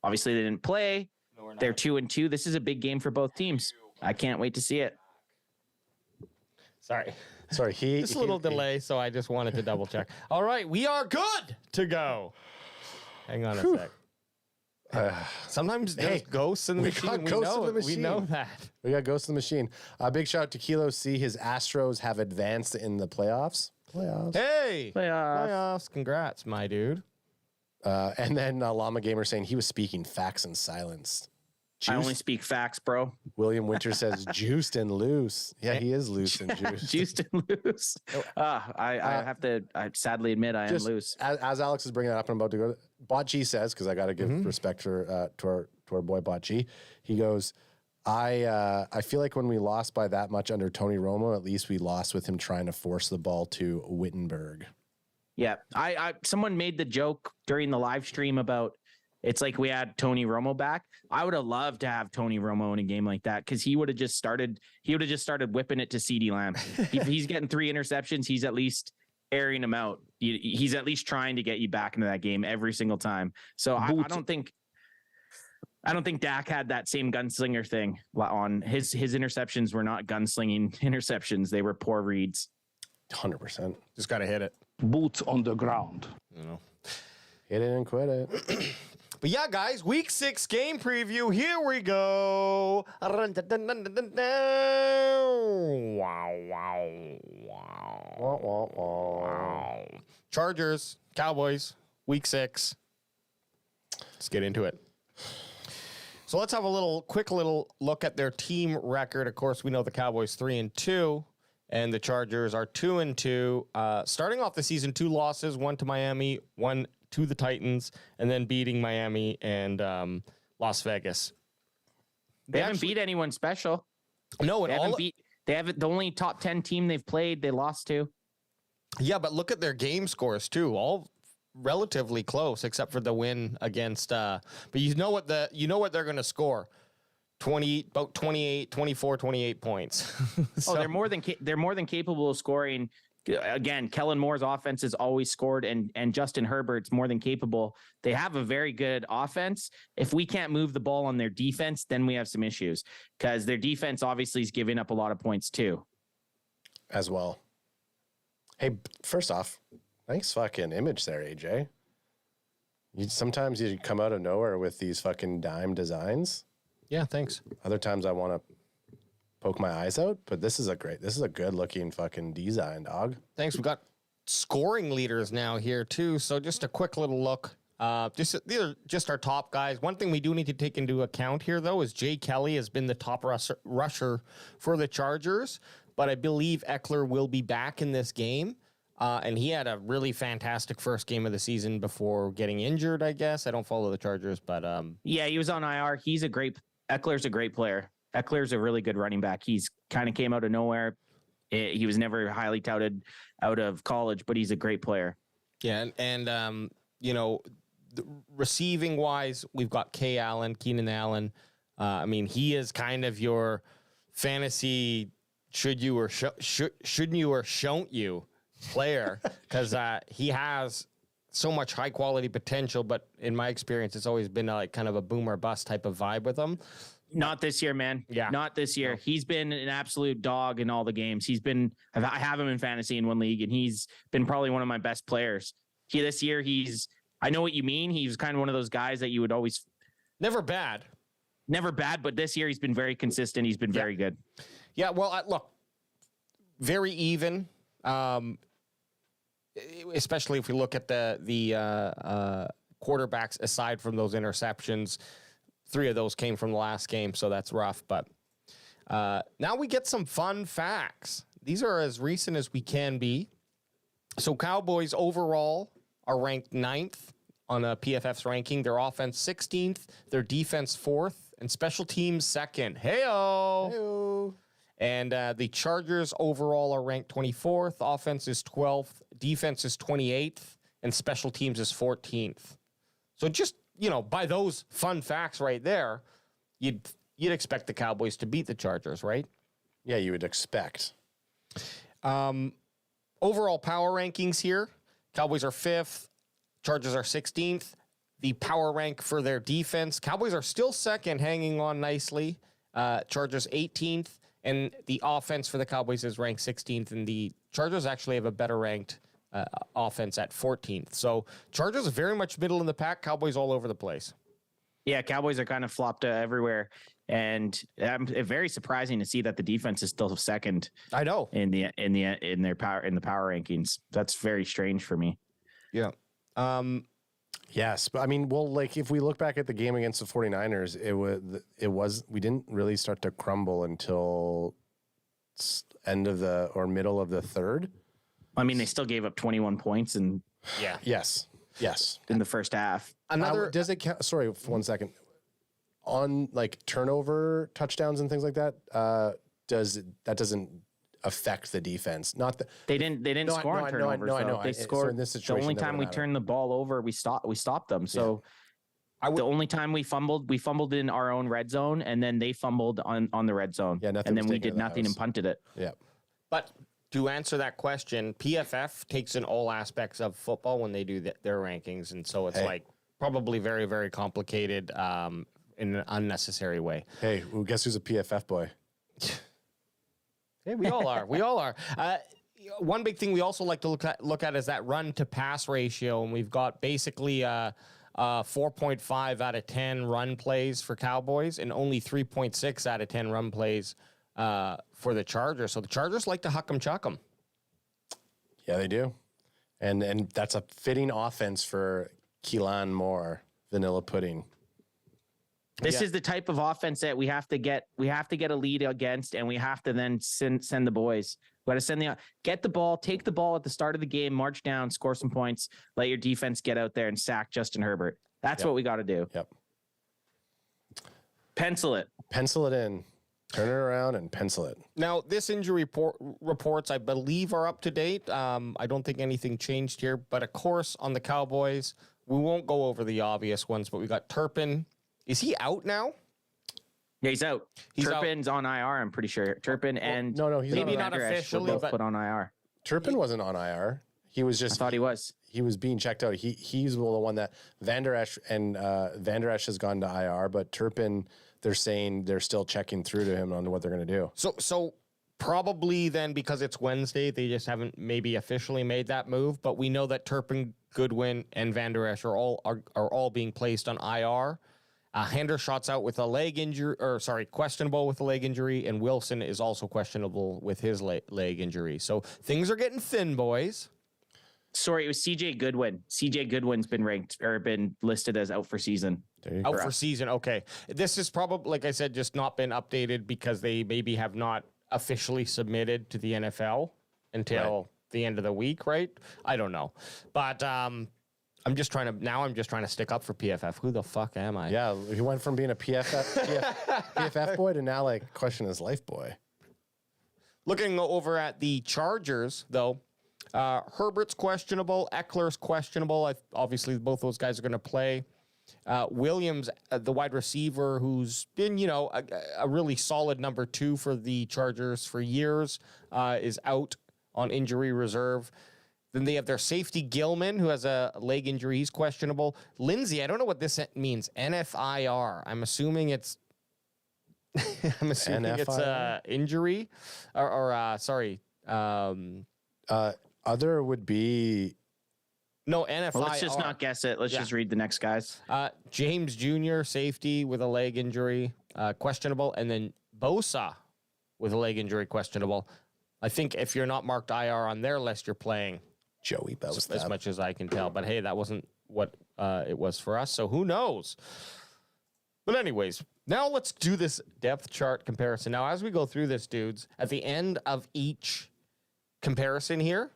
obviously they didn't play. No, we're not. They're 2-2. This is a big game for both teams. I can't wait to see it. Sorry. Just a little delay, so I just wanted to double check. All right, we are good to go. Hang on a sec. Sometimes there's ghosts in the we machine. got ghosts in the machine. We know that. We got Ghost in the Machine. Big shout out to Kilo C. His Astros have advanced in the playoffs. Hey, Playoffs. playoffs! Congrats, my dude. And then Llama Gamer saying he was speaking facts and silence. I only speak facts, bro. William Winter says juiced and loose. Yeah, he is loose and juiced. Juiced and loose. I have to. I sadly admit I am loose. As Alex is bringing that up, I'm about to go. Bot G says, because I got to give respect to our boy Bot G. He goes, I feel like when we lost by that much under Tony Romo, at least we lost with him trying to force the ball to Wittenberg. Yeah, someone made the joke during the live stream about it's like we had Tony Romo back. I would have loved to have Tony Romo in a game like that because he would have just started. He would have just started whipping it to CeeDee Lamb. If he's getting 3 interceptions, he's at least airing them out. He's at least trying to get you back into that game every single time. So I don't think Dak had that same gunslinger thing on his interceptions. Were not gunslinging interceptions; they were poor reads. 100%. Just got to hit it. Boots on the ground. You know. Hit it and quit it. But yeah, guys, week 6 game preview. Here we go. Wow. Chargers, Cowboys, week 6. Let's get into it. So let's have a quick little look at their team record. Of course, we know the Cowboys 3-2, and the Chargers are 2-2. Starting off the season, 2 losses, 1 to Miami, 1 to the Titans, and then beating Miami and Las Vegas. They haven't beat anyone special. No, They haven't. The only top 10 team they've played, they lost to. Yeah, but look at their game scores too. All relatively close, except for the win against. But you know what they're going to score. 24, 28 points. So, they're more than capable of scoring. Again, Kellen Moore's offense has always scored, and Justin Herbert's more than capable. They have a very good offense. If we can't move the ball on their defense, then we have some issues because their defense obviously is giving up a lot of points too. As well. Hey, first off, nice fucking image there, AJ. Sometimes you come out of nowhere with these fucking dime designs. yeah, thanks. Other times I want to poke my eyes out, but this is a good looking fucking design, dog. Thanks. We've got scoring leaders now here too. So just a quick little look. These are just our top guys. One thing we do need to take into account here, though, is Jay Kelly has been the top rusher for the Chargers, but I believe Eckler will be back in this game. And he had a really fantastic first game of the season before getting injured, I guess. I don't follow the Chargers, but yeah, he was on IR. Eckler's a great player. Eckler's a really good running back. He's kind of came out of nowhere. He was never highly touted out of college, but he's a great player. Yeah, and receiving wise, we've got Keenan Allen. I mean, he is kind of your fantasy shouldn't you or shon't you player because he has so much high quality potential. But in my experience, it's always been like kind of a boom or bust type of vibe with him. Not this year, man. Yeah. Not this year. No. He's been an absolute dog in all the games. I have him in fantasy in one league, and he's been probably one of my best players. This year, I know what you mean. He was kind of one of those guys that you would always. Never bad, but this year he's been very consistent. He's been very good. Yeah, well, look, very even. especially if we look at the quarterbacks aside from those interceptions. 3 of those came from the last game, so that's rough. But now we get some fun facts. These are as recent as we can be. So Cowboys overall are ranked 9th on a PFF's ranking. Their offense 16th, their defense 4th, and special teams 2nd. Hey-o! Hey-o. And the Chargers overall are ranked 24th. Offense is 12th. Defense is 28th. And special teams is 14th. So just, by those fun facts right there, you'd expect the Cowboys to beat the Chargers, right? Yeah, you would expect. Overall power rankings here. Cowboys are 5th. Chargers are 16th. The power rank for their defense. Cowboys are still 2nd, hanging on nicely. Chargers 18th. And the offense for the Cowboys is ranked 16th. And the Chargers actually have a better ranked offense at 14th. So Chargers are very much middle in the pack. Cowboys all over the place. Yeah, Cowboys are kind of flopped everywhere. And very surprising to see that the defense is still 2nd. I know in the power rankings. That's very strange for me. Yeah. Yes, but I mean, if we look back at the game against the 49ers, we didn't really start to crumble until end of middle of the third. I mean, they still gave up 21 points and Yes. in the first half. Does it count? Sorry, for 1 second. On turnover touchdowns and things like that, doesn't affect the defense? Not that they didn't score on turnovers. I know. They scored. In this The situation, only time we turned the ball over, we stopped them. So the only time we fumbled in our own red zone, and then they fumbled on the red zone. Yeah, nothing. And then we did nothing and punted it. Yeah. But to answer that question, PFF takes in all aspects of football when they do their rankings, and so it's probably very, very complicated in an unnecessary way. Hey, well, guess who's a PFF boy? Hey, we all are. We all are. One big thing we also like to look at is that run to pass ratio, and we've got basically 4.5 out of 10 run plays for Cowboys, and only 3.6 out of 10 run plays for the Chargers. So the Chargers like to huck 'em, chuck 'em. Yeah, they do, and that's a fitting offense for Keelan Moore, vanilla pudding. This is the type of offense that we have to get a lead against, and we have to then send the boys. We got to get the ball, take the ball at the start of the game, march down, score some points, let your defense get out there and sack Justin Herbert. That's what we got to do. Yep. Pencil it in, turn it around and pencil it. Now, this injury reports, I believe, are up to date. I don't think anything changed here, but of course, on the Cowboys, we won't go over the obvious ones, but we got Turpin. Is he out now? Yeah, he's out. Turpin's on IR, I'm pretty sure. Turpin and he's maybe not officially, both put on IR. Turpin wasn't on IR. He was just. I thought he was. He was being checked out. He's the one that Van Der Esch has gone to IR, but Turpin, they're saying they're still checking through to him on what they're going to do. So probably then, because it's Wednesday, they just haven't maybe officially made that move. But we know that Turpin, Goodwin, and Van Der Esch are all being placed on IR. Hendershot's out with a leg injury, questionable with a leg injury, and Wilson is also questionable with his leg injury. So things are getting thin, boys. Sorry, it was CJ Goodwin. CJ Goodwin's been listed as out for season. Out for season, okay. This is probably, like I said, just not been updated because they maybe have not officially submitted to the NFL until the end of the week, right? I don't know. But I'm just trying to stick up for PFF. Who the fuck am I? Yeah, he went from being a PFF boy to now question his life boy. Looking over at the Chargers, though, Herbert's questionable, Eckler's questionable. Obviously, both those guys are going to play. Williams, the wide receiver, who's been, a really solid number 2 for the Chargers for years, is out on injury reserve. Then they have their safety Gilman, who has a leg injury. He's questionable. Lindsay, I don't know what this means. NFIR. I'm assuming it's injury sorry. Other would be no NFIR. Well, let's just not guess it. Let's just read the next guys. James Jr., safety with a leg injury, questionable, and then Bosa with a leg injury, questionable. I think if you're not marked IR on their list, you're playing. Joey bows as much as I can tell. But hey, that wasn't what it was for us. So who knows? But anyways, now let's do this depth chart comparison. Now, as we go through this, dudes, at the end of each comparison here,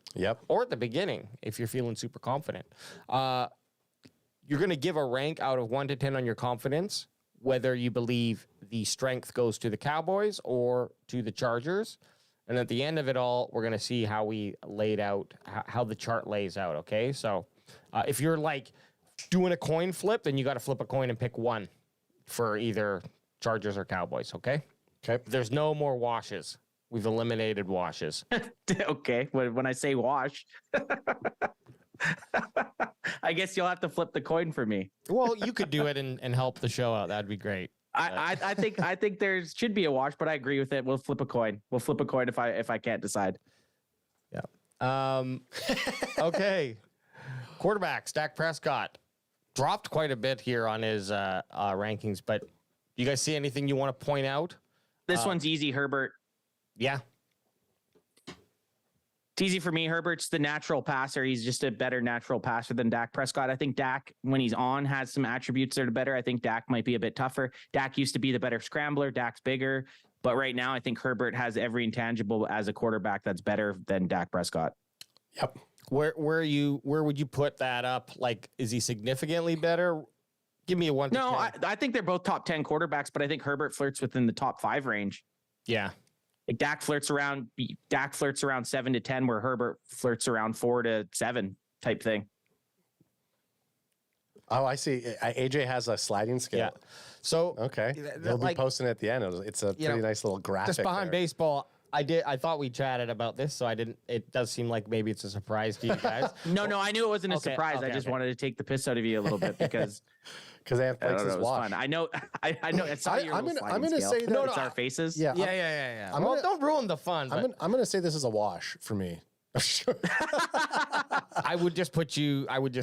or at the beginning, if you're feeling super confident, you're going to give a rank out of 1 to 10 on your confidence, whether you believe the strength goes to the Cowboys or to the Chargers. And at the end of it all, we're going to see how we laid out, how the chart lays out, okay? So if you're like doing a coin flip, then you got to flip a coin and pick one for either Chargers or Cowboys, okay? Okay. There's no more washes. We've eliminated washes. Okay. When I say wash, I guess you'll have to flip the coin for me. Well, you could do it and help the show out. That'd be great. I think there should be a wash, but I agree with it. We'll flip a coin. We'll flip a coin if I can't decide. Yeah. Okay. Quarterbacks, Dak Prescott dropped quite a bit here on his rankings, but you guys see anything you want to point out? This one's easy, Herbert. Yeah. It's easy for me. Herbert's the natural passer. He's just a better natural passer than Dak Prescott. I think Dak, when he's on, has some attributes that are better. I think Dak might be a bit tougher. Dak used to be the better scrambler. Dak's bigger. But right now, I think Herbert has every intangible as a quarterback that's better than Dak Prescott. Yep. Where would you put that up? Like, is he significantly better? Give me a 1 to 10. No, I think they're both top 10 quarterbacks, but I think Herbert flirts within the top 5 range. Yeah. Like Dak flirts around 7 to 10, where Herbert flirts around 4 to 7 type thing. Oh, I see. AJ has a sliding scale. Yeah. So okay, he'll be posting it at the end. It's a pretty nice little graphic. Just behind there. baseball, I thought we chatted about this, so I didn't. It does seem like maybe it's a surprise to you guys. No, I knew it wasn't a surprise. I just wanted to take the piss out of you a little bit because Anth likes his watch. Fun. I know. It's not your I'm gonna scale. say that It's our faces. Yeah. Well, don't ruin the fun. I'm gonna say this is a wash for me. I would just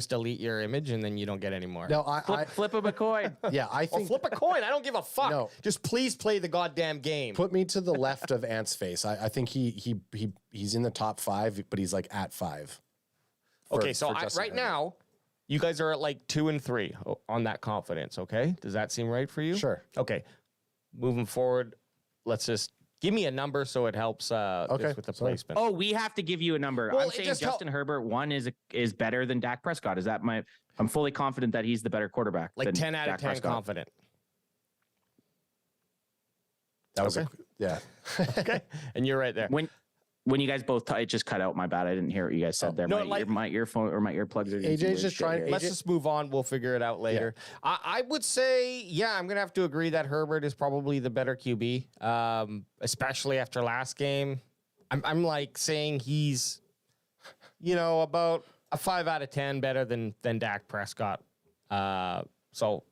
delete your image and then you don't get any more. No, flip him a coin. Yeah, I think flip a coin. I don't give a fuck. No. Just please play the goddamn game. Put me to the left of Ant's face. I think he's in the top 5, but he's like at 5. Okay, so right now, you guys are at like 2 and 3 on that confidence. Okay, does that seem right for you? Sure. Okay, moving forward, let's just give me a number so it helps just with the placement. Oh, we have to give you a number. Well, I'm saying Justin Herbert 1 is better than Dak Prescott. Is that I'm fully confident that he's the better quarterback. Like than 10 out of Dak 10 Prescott. confident. That was yeah. Okay, and you're right there. When you guys both, it just cut out. My bad. I didn't hear what you guys said there. No, my earphone or my earplugs are. AJ's just trying. Let's just move on. We'll figure it out later. Yeah. I would say, I'm going to have to agree that Herbert is probably the better QB, especially after last game. I'm like saying he's, about a 5 out of 10 better than Dak Prescott. So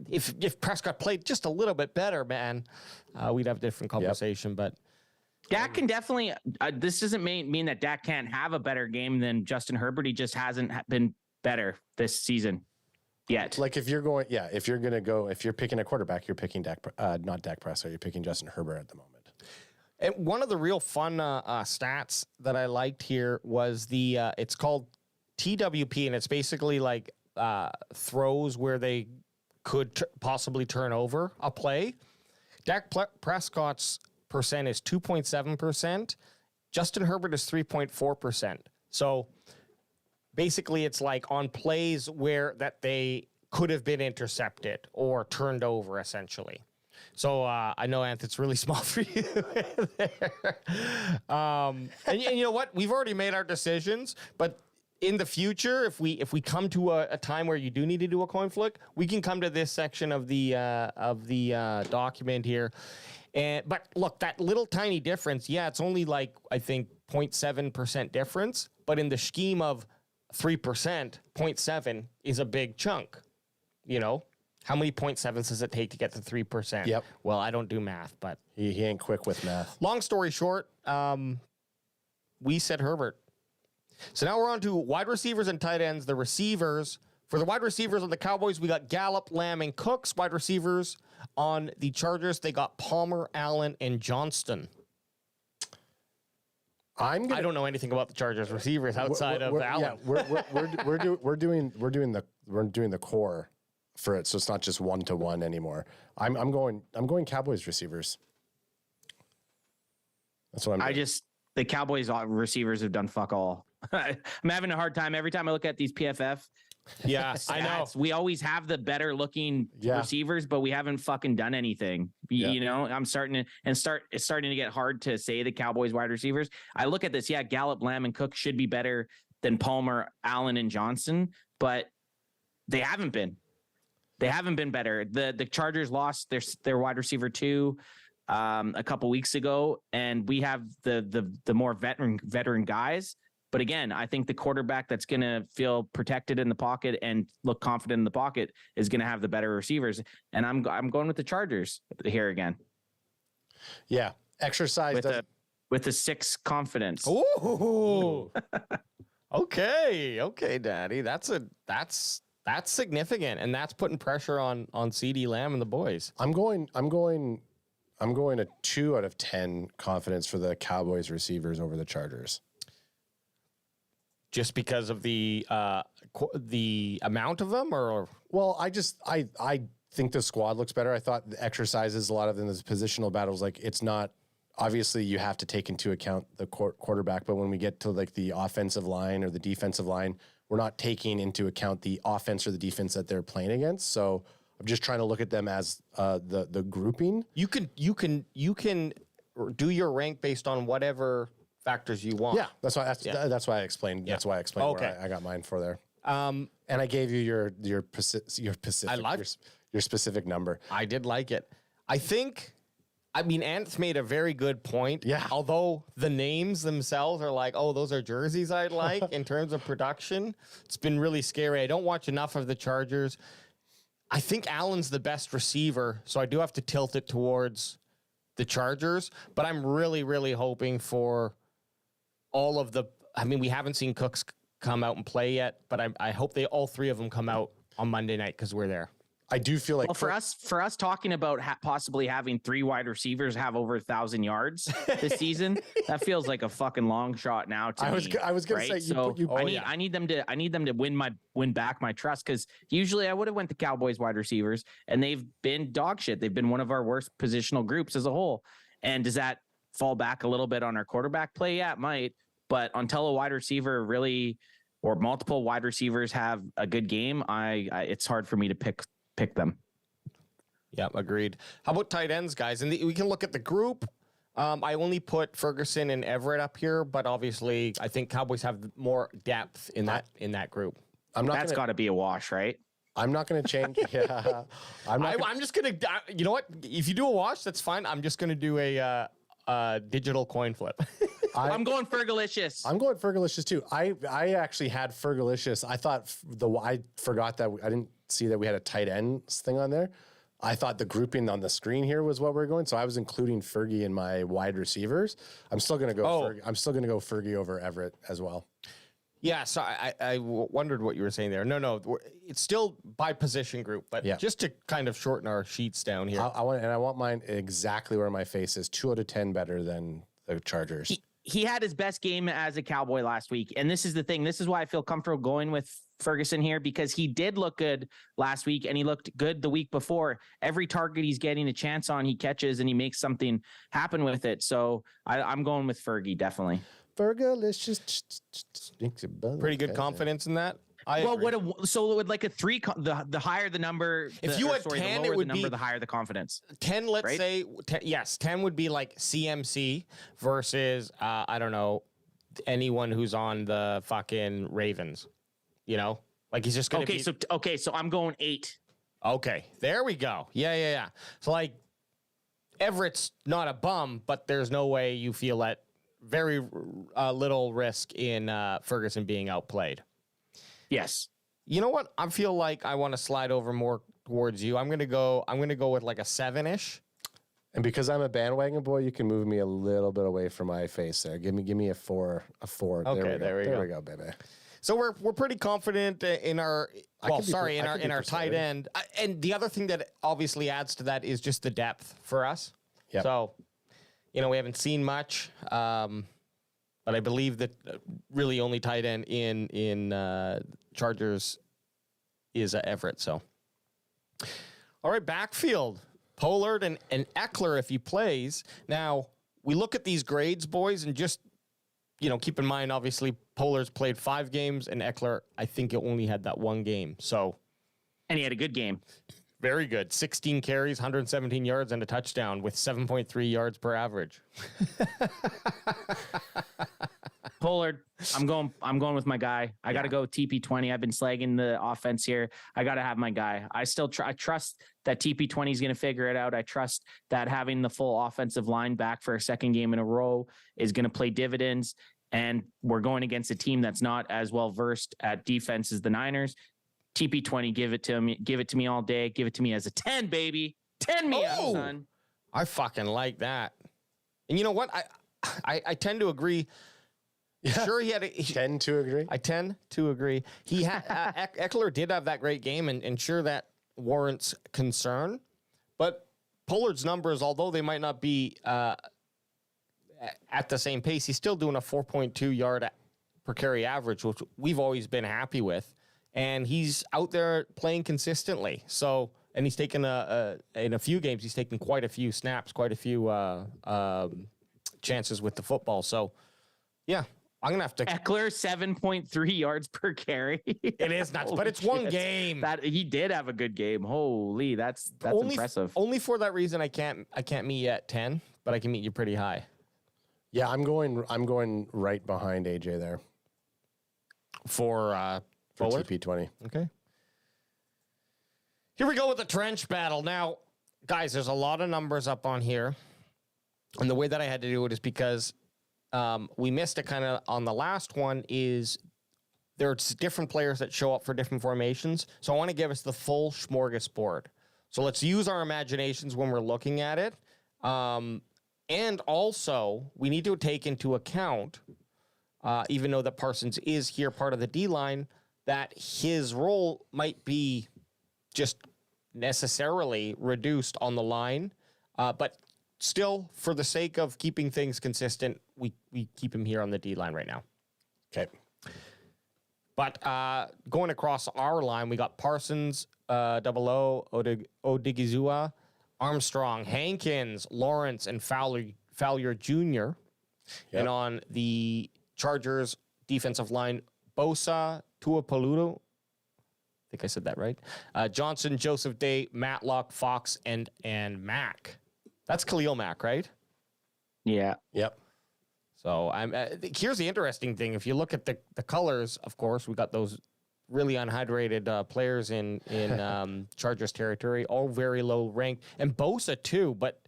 if Prescott played just a little bit better, man, we'd have a different conversation. But Dak can definitely. This doesn't mean that Dak can't have a better game than Justin Herbert. He just hasn't been better this season yet. Like if you're picking a quarterback, you're picking not Dak Prescott. You're picking Justin Herbert at the moment. And one of the real fun stats that I liked here was it's called TWP, and it's basically like throws where they could possibly turn over a play. Dak Prescott's percent is 2.7%. Justin Herbert is 3.4%. So basically it's like on plays where that they could have been intercepted or turned over essentially. So I know, Anth, it's really small for you there. And you know what? We've already made our decisions, but in the future, if we come to a time where you do need to do a coin flip, we can come to this section of the document here. But look, that little tiny difference, it's only like, I think, 0.7% difference. But in the scheme of 3%, 0.7 is a big chunk. How many 0.7s does it take to get to 3%? Yep. Well, I don't do math, but he ain't quick with math. Long story short, we said Herbert. So now we're on to wide receivers and tight ends. The receivers, for the wide receivers on the Cowboys, we got Gallup, Lamb, and Cooks. Wide receivers on the Chargers, they got Palmer, Allen, and Johnston. I don't know anything about the Chargers receivers outside of Allen. Yeah, we're doing the core for it, so it's not just 1-to-1 anymore. I'm going Cowboys receivers. That's what I'm doing. The Cowboys receivers have done fuck all. I'm having a hard time every time I look at theyese PFF. Yes, I know. We always have the better looking receivers, but we haven't fucking done anything. You know, I'm starting to it's starting to get hard to say the Cowboys wide receivers. I look at this. Yeah, Gallup, Lamb, and Cook should be better than Palmer, Allen, and Johnson, but they haven't been. They haven't been better. The Chargers lost their wide receiver 2 a couple weeks ago, and we have the more veteran guys. But again, I think the quarterback that's going to feel protected in the pocket and look confident in the pocket is going to have the better receivers. And I'm going with the Chargers here again. Yeah, exercise with the 6 confidence. Ooh. Okay, Daddy. That's significant, and that's putting pressure on CeeDee Lamb and the boys. I'm going a 2 out of 10 confidence for the Cowboys receivers over the Chargers. Just because of the amount of them, or I think the squad looks better. I thought the exercises, a lot of them, the positional battles, like it's not obviously you have to take into account the quarterback, but when we get to like the offensive line or the defensive line, we're not taking into account the offense or the defense that they're playing against. So I'm just trying to look at them as the grouping. You can do your rank based on whatever factors you want. Yeah, that's why I explained. Yeah. That's why I explained where I got mine for there. And I gave you your specific number. I did like it. I mean, Ant's made a very good point. Yeah. Although the names themselves are like, oh, those are jerseys I'd like in terms of production. It's been really scary. I don't watch enough of the Chargers. I think Allen's the best receiver, so I do have to tilt it towards the Chargers. But I'm really, really hoping for all of the. I mean, we haven't seen Cooks come out and play yet, but I hope all 3 of them come out on Monday night because we're there. I do feel like for us talking about possibly having 3 wide receivers have over 1,000 yards this season, that feels like a fucking long shot now. To me, I was gonna say I need them to win back my trust, because usually I would have went the Cowboys wide receivers and they've been dog shit. They've been one of our worst positional groups as a whole. And does that fall back a little bit on our quarterback play? Yeah, it might. But until a wide receiver really, or multiple wide receivers have a good game, it's hard for me to pick them. Yeah, agreed. How about tight ends, guys? And we can look at the group. I only put Ferguson and Everett up here, but obviously I think Cowboys have more depth in that group. That's got to be a wash, right? I'm not going to change. Yeah, I'm just going to. You know what? If you do a wash, that's fine. I'm just going to do a digital coin flip. I'm going Fergalicious. I'm going Fergalicious too. I actually had Fergalicious. I thought I forgot that I didn't see that we had a tight end thing on there. I thought the grouping on the screen here was what we're going. So I was including Fergie in my wide receivers. I'm still going to go Fergie. I'm still going to go Fergie over Everett as well. Yeah, so I wondered what you were saying there. No, it's still by position group, but just to kind of shorten our sheets down here. I want mine exactly where my face is. 2 out of 10 better than the Chargers. He had his best game as a Cowboy last week. And this is the thing. This is why I feel comfortable going with Ferguson here, because he did look good last week and he looked good the week before. Every target he's getting a chance on, he catches and he makes something happen with it. So I'm going with Fergie, definitely. Fergalicious. Pretty good confidence in that. So with like a 3, the higher the number. If you had 10, it would be the higher the confidence. 10. Let's say 10, yes, 10 would be like CMC versus I don't know, anyone who's on the fucking Ravens. You know, like he's just gonna. So I'm going 8. Okay, there we go. Yeah. So like Everett's not a bum, but there's no way you feel at very little risk in Ferguson being outplayed. Yes. You know what? I feel like I want to slide over more towards you. I'm gonna go with like a 7-ish. And because I'm a bandwagon boy, you can move me a little bit away from my face there. Give me a 4. Okay, there we go, baby. So we're pretty confident in our tight end. And the other thing that obviously adds to that is just the depth for us. Yep. So, we haven't seen much. But I believe that really only tight end in Chargers is Everett. So, all right, backfield. Pollard and Eckler if he plays. Now, we look at these grades, boys, and just, keep in mind, obviously, Pollard's played 5 games, and Eckler, I think, only had that 1 game. So, And he had a good game. Very good. 16 carries, 117 yards, and a touchdown with 7.3 yards per average. Pollard, I'm going with my guy. I got to go TP20. I've been slagging the offense here. I got to have my guy. I still I trust that TP20 is going to figure it out. I trust that having the full offensive line back for a second game in a row is going to play dividends. And we're going against a team that's not as well versed at defense as the Niners. TP20, give it to me. Give it to me all day. Give it to me as a 10, baby. 10 me up, son. I fucking like that. And you know what? I tend to agree. Yeah. Sure, he tend to agree. I tend to agree. He had Eckler did have that great game, and sure that warrants concern. But Pollard's numbers, although they might not be at the same pace, he's still doing a 4.2 yard per carry average, which we've always been happy with. And he's out there playing consistently. So, and he's taken in a few games, he's taken quite a few snaps, quite a few chances with the football. So, yeah, I'm gonna have to. Eckler 7.3 yards per carry. It is nuts, but it's one game. That he did have a good game. Holy, that's impressive. Only for that reason, I can't meet you at 10, but I can meet you pretty high. Yeah, I'm going right behind AJ there for TP20. Okay. Here we go with the trench battle. Now, guys, there's a lot of numbers up on here. And the way that I had to do it is because we missed it kind of on the last one is there's different players that show up for different formations. So I want to give us the full smorgasbord. So let's use our imaginations when we're looking at it. And also, we need to take into account, even though that Parsons is here part of the D-line, that his role might be just necessarily reduced on the line. But still, for the sake of keeping things consistent, we keep him here on the D-line right now. Okay. But going across our line, we got Parsons, Odigizua, Armstrong, Hankins, Lawrence, and Fowler Jr. Yep. And on the Chargers defensive line, Bosa, Tuipulotu, I think I said that right. Johnson, Joseph Day, Matlock, Fox, and Mack. That's Khalil Mack, right? Yeah. Yep. So here's the interesting thing. If you look at the colors, of course, we got those really unhydrated players in Chargers territory, all very low ranked, and Bosa too. But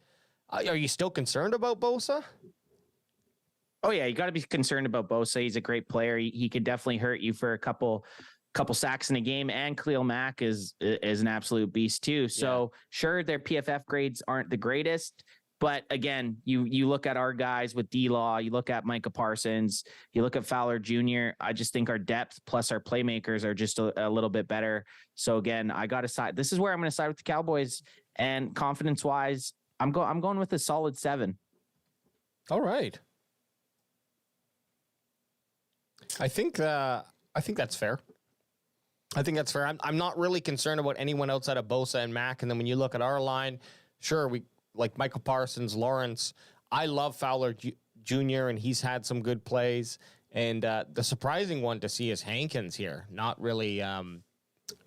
are you still concerned about Bosa? Oh yeah, you got to be concerned about Bosa. He's a great player. He could definitely hurt you for a couple sacks in a game. And Khalil Mack is an absolute beast too. So sure, their PFF grades aren't the greatest. But again, you look at our guys with D-Law, you look at Micah Parsons, you look at Fowler Jr. I just think our depth plus our playmakers are just a little bit better. So again, I got to side. This is where I'm going to side with the Cowboys. And confidence-wise, I'm going with a solid 7. All right. I think that's fair. I think that's fair. I'm not really concerned about anyone outside of Bosa and Mack. And then when you look at our line, sure, we like Michael Parsons, Lawrence. I love Fowler Jr., and he's had some good plays. And the surprising one to see is Hankins here. Not really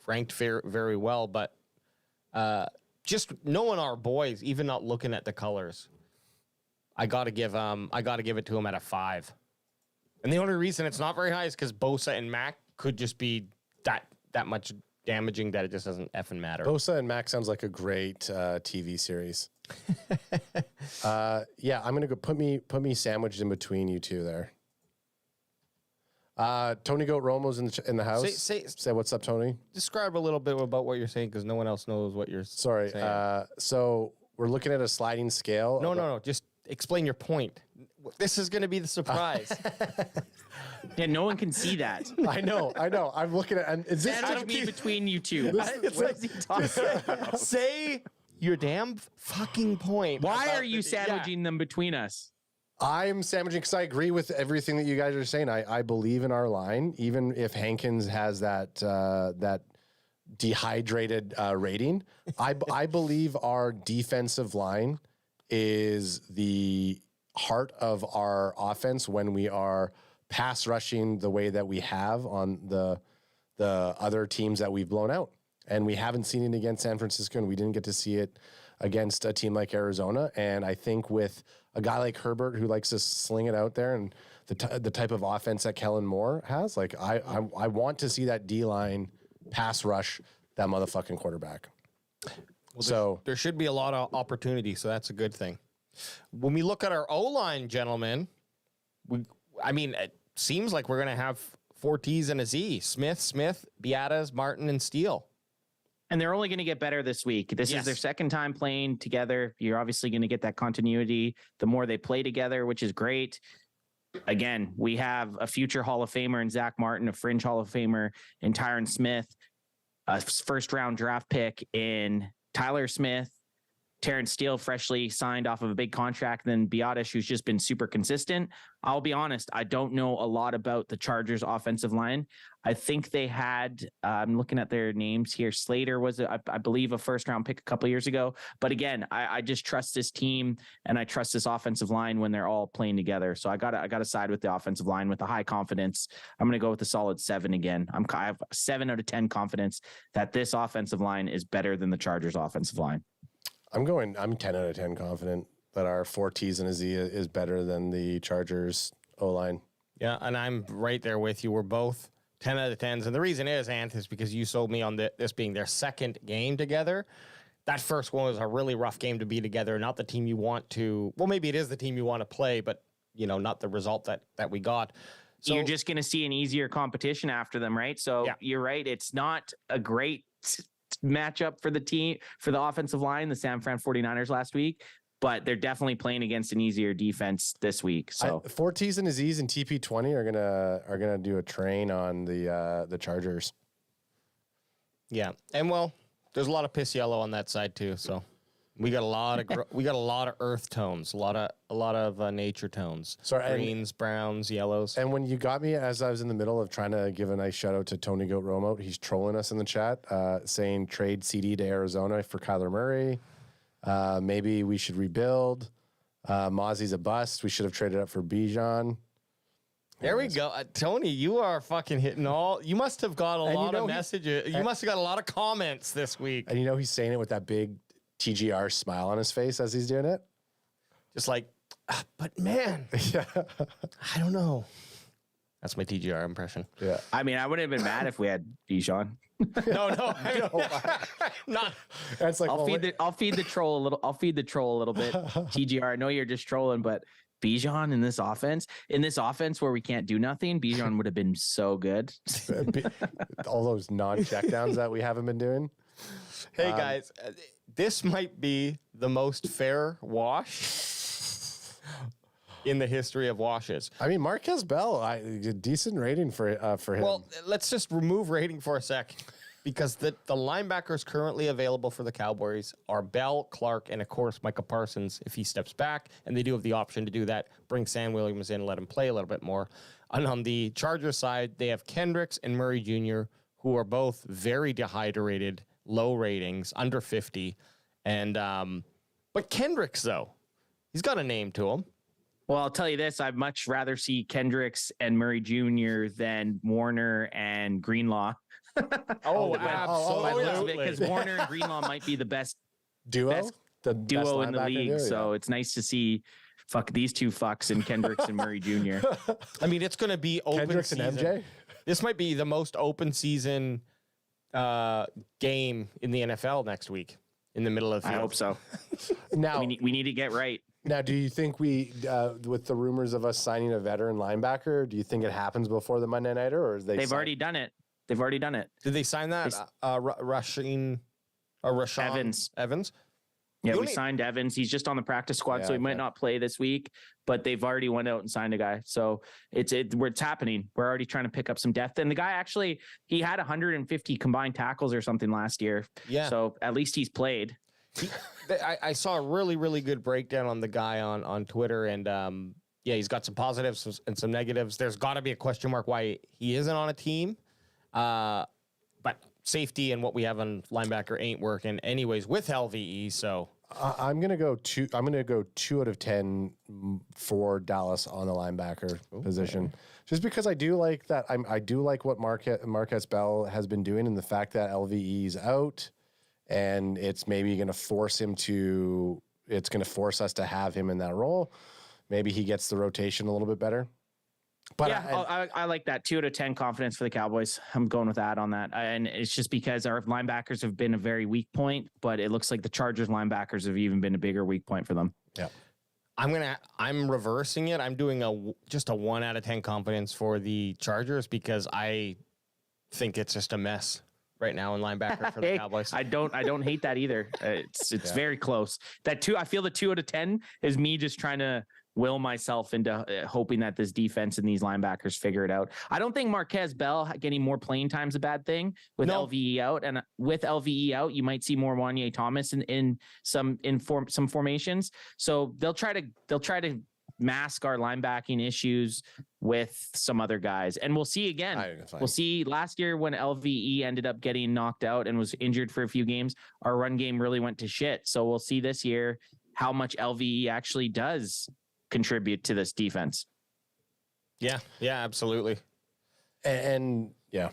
ranked very well, but just knowing our boys, even not looking at the colors, I gotta give it to him at a 5. And the only reason it's not very high is because Bosa and Mack could just be that much damaging that it just doesn't effing matter. Bosa and Mack sounds like a great TV series. Yeah, I'm gonna go put me sandwiched in between you two there. Tony Goat Romo's in the house. Say what's up, Tony. Describe a little bit about what you're saying because no one else knows what you're saying. So we're looking at a sliding scale. No. Just explain your point. This is going to be the surprise. Yeah, no one can see that. I know. I'm looking at. And is this sandwich me between you two? Say your damn fucking point. Why are you sandwiching them between us? I'm sandwiching because I agree with everything that you guys are saying. I believe in our line, even if Hankins has that dehydrated rating. I believe our defensive line is the heart of our offense when we are pass rushing the way that we have on the other teams that we've blown out. And we haven't seen it against San Francisco, and we didn't get to see it against a team like Arizona. And I think with a guy like Herbert who likes to sling it out there and the type of offense that Kellen Moore has, like I want to see that D-line pass rush that motherfucking quarterback. Well, So there should be a lot of opportunity, so that's a good thing. When we look at our O-line, gentlemen, it seems like we're going to have 4 T's and a Z. Smith, Beatas, Martin, and Steele. And they're only going to get better this week. This is their second time playing together. You're obviously going to get that continuity the more they play together, which is great. Again, we have a future Hall of Famer in Zach Martin, a fringe Hall of Famer in Tyron Smith, a first-round draft pick in Tyler Smith, Terrence Steele freshly signed off of a big contract, then Beatas, who's just been super consistent. I'll be honest, I don't know a lot about the Chargers offensive line. I think they had, I'm looking at their names here. Slater was, I believe, a first round pick a couple of years ago. But again, I just trust this team and I trust this offensive line when they're all playing together. So I gotta side with the offensive line with a high confidence. I'm going to go with a solid 7 again. I have 7 out of 10 confidence that this offensive line is better than the Chargers offensive line. I'm 10 out of 10 confident that our 4 T's and a Z is better than the Chargers O-line. Yeah, and I'm right there with you. We're both 10 out of 10s. And the reason is, Anth, is because you sold me on this being their second game together. That first one was a really rough game to be together. Not the team you want to, well, maybe it is the team you want to play, but, not the result that we got. So you're just going to see an easier competition after them, right? So You're right. It's not a great matchup for the team, for the offensive line, the San Fran 49ers last week, but they're definitely playing against an easier defense this week. So 4 T's and a Z's and TP20 are gonna do a train on the Chargers. Yeah, and well, there's a lot of piss yellow on that side too. So we got a lot of earth tones, a lot of nature tones. Greens, browns, yellows. And when you got me, as I was in the middle of trying to give a nice shout out to Tony Goat Romo, he's trolling us in the chat, saying trade CD to Arizona for Kyler Murray. Maybe we should rebuild. Mozzie's a bust. We should have traded up for Bijan. There we go. Tony, you are fucking hitting all. You must have got a lot of messages. You must have got a lot of comments this week. And he's saying it with that big TGR smile on his face as he's doing it. Just like, but man, I don't know. That's my TGR impression. Yeah. I mean, I wouldn't have been mad if we had Bijan. No. Not. That's like, I'll feed the troll a little. I'll feed the troll a little bit. TGR, I know you're just trolling, but Bijan in this offense where we can't do nothing, Bijan would have been so good. all those non-checkdowns that we haven't been doing. Hey guys, this might be the most fair wash in the history of washes. I mean, Marquez Bell, a decent rating for him. Well, let's just remove rating for a sec, because the linebackers currently available for the Cowboys are Bell, Clark, and of course Micah Parsons if he steps back, and they do have the option to do that. Bring Sam Williams in, let him play a little bit more. And on the Chargers side, they have Kendricks and Murray Jr., who are both very dehydrated, low ratings, under 50. And but Kendricks, though, he's got a name to him. Well, I'll tell you this. I'd much rather see Kendricks and Murray Jr. than Warner and Greenlaw. Absolutely. Because Warner and Greenlaw might be the best duo duo in the league. So it's nice to see these two fucks and Kendricks and Murray Jr. I mean, it's going to be open Kendricks season. and MJ? This might be the most open season game in the NFL next week in the middle of the field. I hope so. Now we need to get right. Now, do you think we, with the rumors of us signing a veteran linebacker, do you think it happens before the Monday Nighter, or is they've already done it? They've already done it. Did they sign that? Rashawn Evans? Yeah, we signed Evans. He's just on the practice squad, so he might not play this week, but they've already went out and signed a guy. So it's happening. We're already trying to pick up some depth. And the guy actually, he had 150 combined tackles or something last year. Yeah. So at least he's played. I saw a really, really good breakdown on the guy on Twitter, and yeah, he's got some positives and some negatives. There's got to be a question mark why he isn't on a team. But safety and what we have on linebacker ain't working anyways with LVE. So I'm gonna go 2 out of 10 for Dallas on the linebacker position, just because I do like that. I do like what Marquez Bell has been doing, and the fact that LVE's out, and it's maybe gonna force him to. It's gonna force us to have him in that role. Maybe he gets the rotation a little bit better. But yeah, I like that 2 out of 10 confidence for the Cowboys. I'm going with that on that. And it's just because our linebackers have been a very weak point, but it looks like the Chargers linebackers have even been a bigger weak point for them. Yeah. I'm reversing it. I'm doing just a 1 out of 10 confidence for the Chargers because I think it's just a mess right now in linebacker for the Cowboys. I don't hate that either. It's very close. I feel the 2 out of 10 is me just trying to will myself into hoping that this defense and these linebackers figure it out. I don't think Marquez Bell getting more playing time is a bad thing with LVE out, and with LVE out, you might see more Wanye Thomas in some formations. So they'll try to mask our linebacking issues with some other guys, and we'll see again. We'll see last year when LVE ended up getting knocked out and was injured for a few games, our run game really went to shit. So we'll see this year how much LVE actually does contribute to this defense. Yeah, absolutely. And yeah.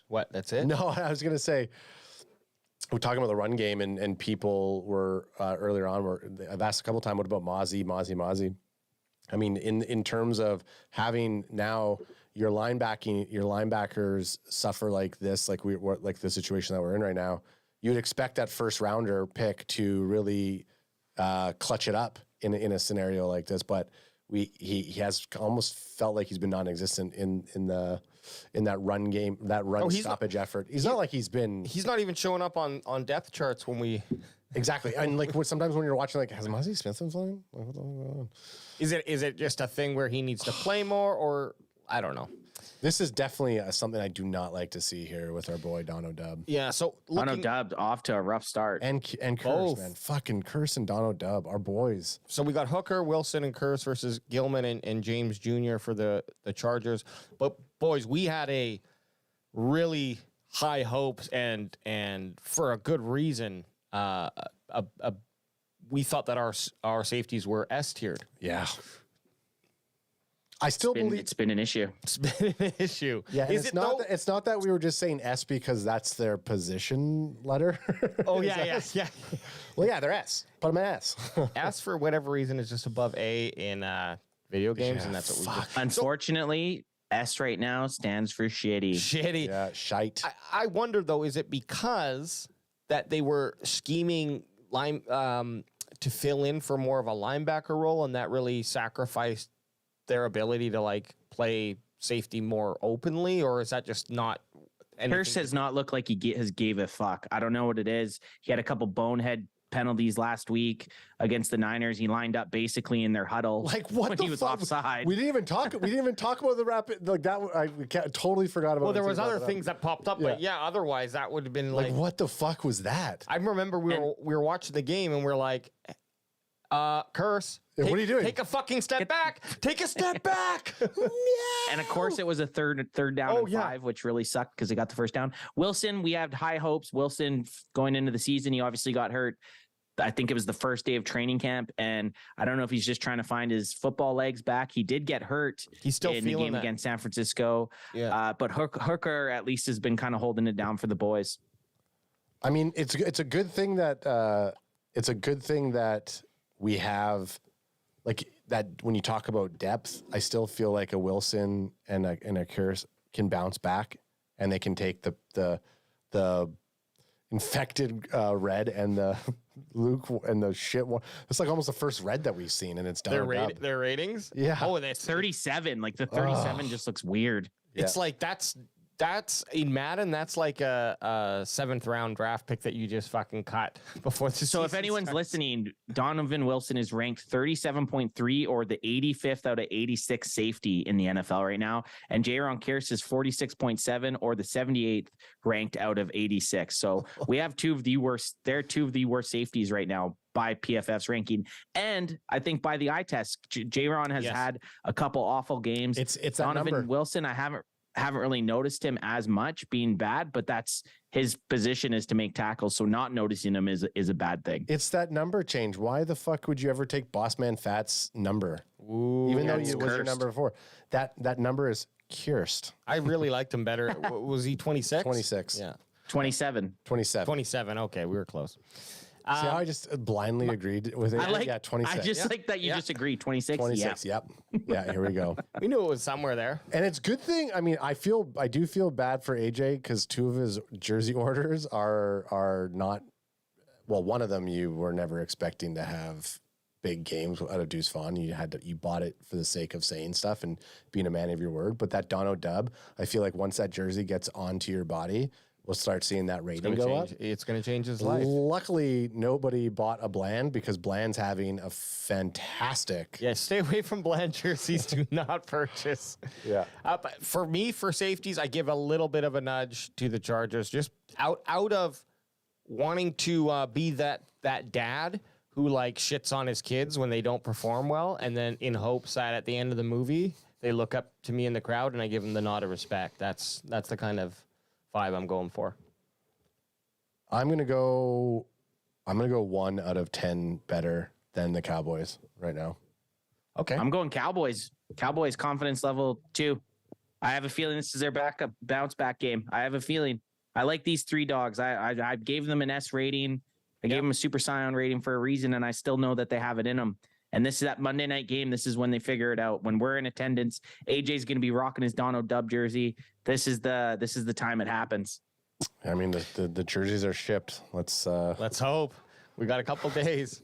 What? That's it? No, I was going to say, we're talking about the run game, and people were earlier on. I've asked a couple of times, what about Mozzie? I mean, in terms of having now your linebackers suffer like this, like the situation that we're in right now, you'd expect that first rounder pick to really clutch it up in a scenario like this, but he has almost felt like he's been non-existent in that run game, that stoppage effort. He's not like he's not even showing up on depth charts when we exactly. And like sometimes when you're watching, like, has Mozzie Smith been playing? Is it just a thing where he needs to play more, or I don't know? This is definitely something I do not like to see here with our boy Dono Dub. Yeah, so Dono Dub off to a rough start, and Curse, man, fucking Curse and Dono Dub, our boys. So we got Hooker, Wilson, and Curse versus Gilman and James Jr. for the Chargers. But boys, we had a really high hopes and for a good reason. We thought that our safeties were S tiered. Yeah. I still believe it's been an issue. It's been an issue. Yeah, it's not that we were just saying S because that's their position letter. Oh yeah. Well, yeah, they're S. Put them in S. S for whatever reason is just above A in video games, and that's what we do. Unfortunately, S right now stands for shitty. Shitty. Yeah, shite. I wonder though, is it because that they were scheming to fill in for more of a linebacker role, and that really sacrificed their ability to like play safety more openly, or is that just not? Pierce has not looked like he has gave a fuck. I don't know what it is. He had a couple bonehead penalties last week against the Niners. He lined up basically in their huddle. Like what? When he was offside. We didn't even talk about the rapid like that. I totally forgot about. Well, there was other things that popped up, but yeah, otherwise that would have been like what the fuck was that? I remember we were watching the game and we're like, Curse. What are you doing? Take a fucking step back. Take a step back. No! And of course, it was a third down and 5, which really sucked because they got the first down. Wilson, we have high hopes. Wilson going into the season, he obviously got hurt. I think it was the first day of training camp, and I don't know if he's just trying to find his football legs back. He did get hurt. He's still in the game against San Francisco. Yeah. But Hooker at least has been kind of holding it down for the boys. I mean, it's a good thing that we have. Like that, when you talk about depth, I still feel like a Wilson and a Curse can bounce back, and they can take the infected red and the Luke and the shit one. It's like almost the first red that we've seen, and it's done. Their ratings, yeah. Oh, that's 37. Like the 37 just looks weird. It's like that's in Madden. That's like a 7th round draft pick that you just fucking cut before the season. So if anyone's listening, Donovan Wilson is ranked 37.3 or the 85th out of 86 safety in the NFL right now. And Jaron Kearse is 46.7 or the 78th ranked out of 86. So we have two of the worst safeties right now by PFF's ranking, and I think by the eye test. J-Ron has had a couple awful games. It's that Donovan number. Wilson, I haven't really noticed him as much being bad, but that's his position is to make tackles, so not noticing him is a bad thing. It's that number change. Why the fuck would you ever take Bossman Fat's number? Ooh, Even though it's it was your cursed. number before. That number is cursed. I really liked him better. Was he 26? 26. Yeah. 27. 27. 27. Okay, we were close. See how I just blindly agreed with it? I like. Yeah, 26. I just like that you just agreed. 26. 26. Yeah. Yep. Yeah, here we go. We knew it was somewhere there. And it's a good thing. I mean, I do feel bad for AJ because 2 of his jersey orders are not. Well, one of them you were never expecting to have big games out of Deuce Vaughn. You bought it for the sake of saying stuff and being a man of your word. But that Dono dub, I feel like once that jersey gets onto your body, we'll start seeing that rating go up. It's going to change his life. Luckily, nobody bought a Bland because Bland's having a fantastic. Yeah, stay away from Bland jerseys. Do not purchase. Yeah. But for me, for safeties, I give a little bit of a nudge to the Chargers, just out of wanting to be that dad who like shits on his kids when they don't perform well, and then in hopes that at the end of the movie they look up to me in the crowd and I give them the nod of respect. That's the kind of vibe I'm going for. I'm gonna go 1 out of 10 better than the Cowboys right now. Okay. I'm going Cowboys. Cowboys confidence level 2. I have a feeling this is their bounce back game. I have a feeling. I like these 3 dogs. I gave them an S rating. I gave them a Super Scion rating for a reason, and I still know that they have it in them. And this is that Monday night game. This is when they figure it out. When we're in attendance, AJ's going to be rocking his Dono Dub jersey. This is the time it happens. I mean, the jerseys are shipped. Let's hope. We got a couple days.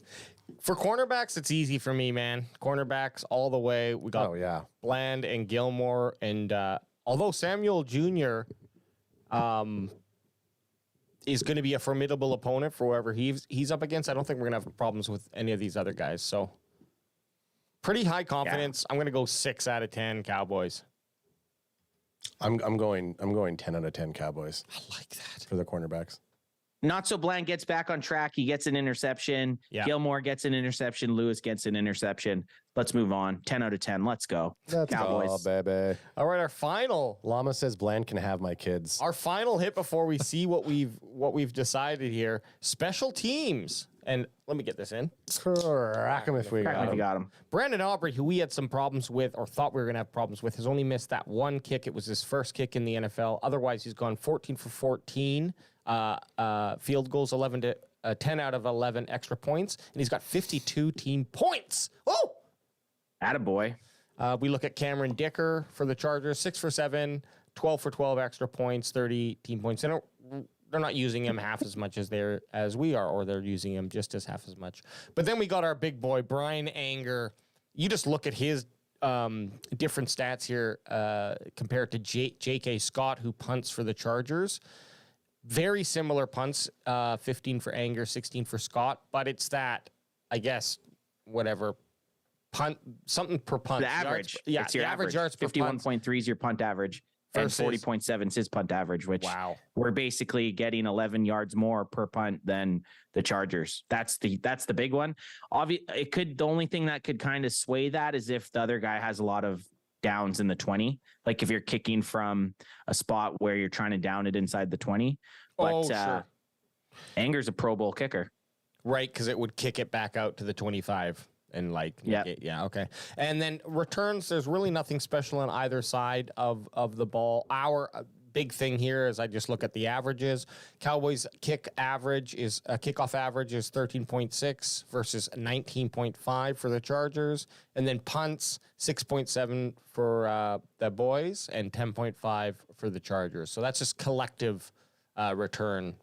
For cornerbacks, it's easy for me, man. Cornerbacks all the way. We got Bland and Gilmore, and although Samuel Jr. Is going to be a formidable opponent for whoever he's up against, I don't think we're going to have problems with any of these other guys. So pretty high confidence. I'm going to go 6 out of 10 Cowboys. I'm going 10 out of 10 Cowboys. I like that. For the cornerbacks. Not so Bland gets back on track. He gets an interception. Yeah. Gilmore gets an interception. Lewis gets an interception. Let's move on. 10 out of 10. Let's go. Let's Cowboys. go, baby. All right, our final Llama says Bland can have my kids. Our final hit before we see what we've decided here. Special teams. And let me get this in. Crack him if we Crack him if got you him. got him. Brandon Aubrey, who we had some problems with or thought we were going to have problems with, has only missed that one kick. It was his first kick in the NFL. Otherwise, he's gone 14 for 14. Field goals, 10 out of 11 extra points. And he's got 52 team points. Oh! Attaboy. We look at Cameron Dicker for the Chargers, 6 for 7, 12 for 12 extra points, 30 team points. And they're not using him half as much as we are, or they're using him just as half as much. But then we got our big boy, Brian Anger. You just look at his different stats here compared to J.K. Scott, who punts for the Chargers. Very similar punts, 15 for Anger, 16 for Scott. But it's that, I guess, whatever, punt, something per punt. The average. Yeah, it's your the average yards per 51.3 is your punt average. Versus- And 40.7 is his punt average, which Wow. we're basically getting 11 yards more per punt than the Chargers. That's the big one. The only thing that could kind of sway that is if the other guy has a lot of downs in the 20, like if you're kicking from a spot where you're trying to down it inside the 20. But sure. Anger's a Pro Bowl kicker. Right, because it would kick it back out to the 25 and yeah, okay. And then returns, there's really nothing special on either side of the ball. Our big thing here is I just look at the averages. Cowboys kickoff average is 13.6 versus 19.5 for the Chargers, and then punts 6.7 for the boys and 10.5 for the Chargers. So that's just collective return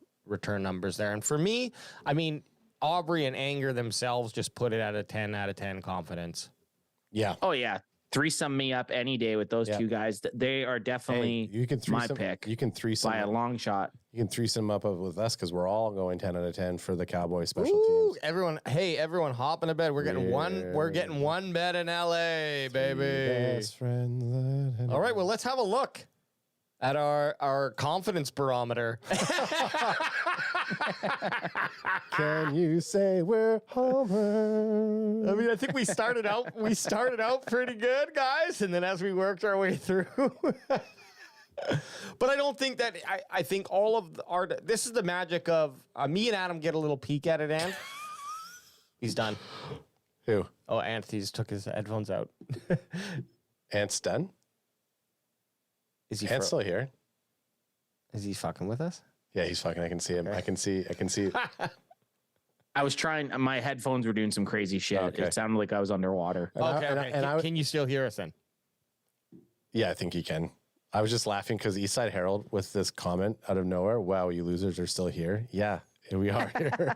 numbers there. And for me, I mean, Aubrey and Anger themselves just put it at a 10 out of 10 confidence. Yeah. Oh yeah, threesome me up any day with those two guys. They are definitely You can my threesome, pick. You can threesome by a long shot. You can threesome up with us because we're all going 10 out of 10 for the Cowboys special Ooh, teams. everyone hop in a bed. We're getting one bed in LA, baby. Best friends. All right, well, let's have a look at our confidence barometer. Can you say we're Homer? I mean, I think we started out pretty good, guys, and then as we worked our way through. But I don't think that I think all of our this is the magic of me and Adam get a little peek at it, and he's done. Who? Oh, Ant, he just took his headphones out. Ant's done? Is he Ant's still here. Is he fucking with us? Yeah, he's fucking. I can see him. Okay. I can see. I was trying. My headphones were doing some crazy shit. Okay. It sounded like I was underwater. Can you still hear us then? Yeah, I think he can. I was just laughing because Eastside Herald with this comment out of nowhere. Wow, you losers are still here. Yeah, here we are here.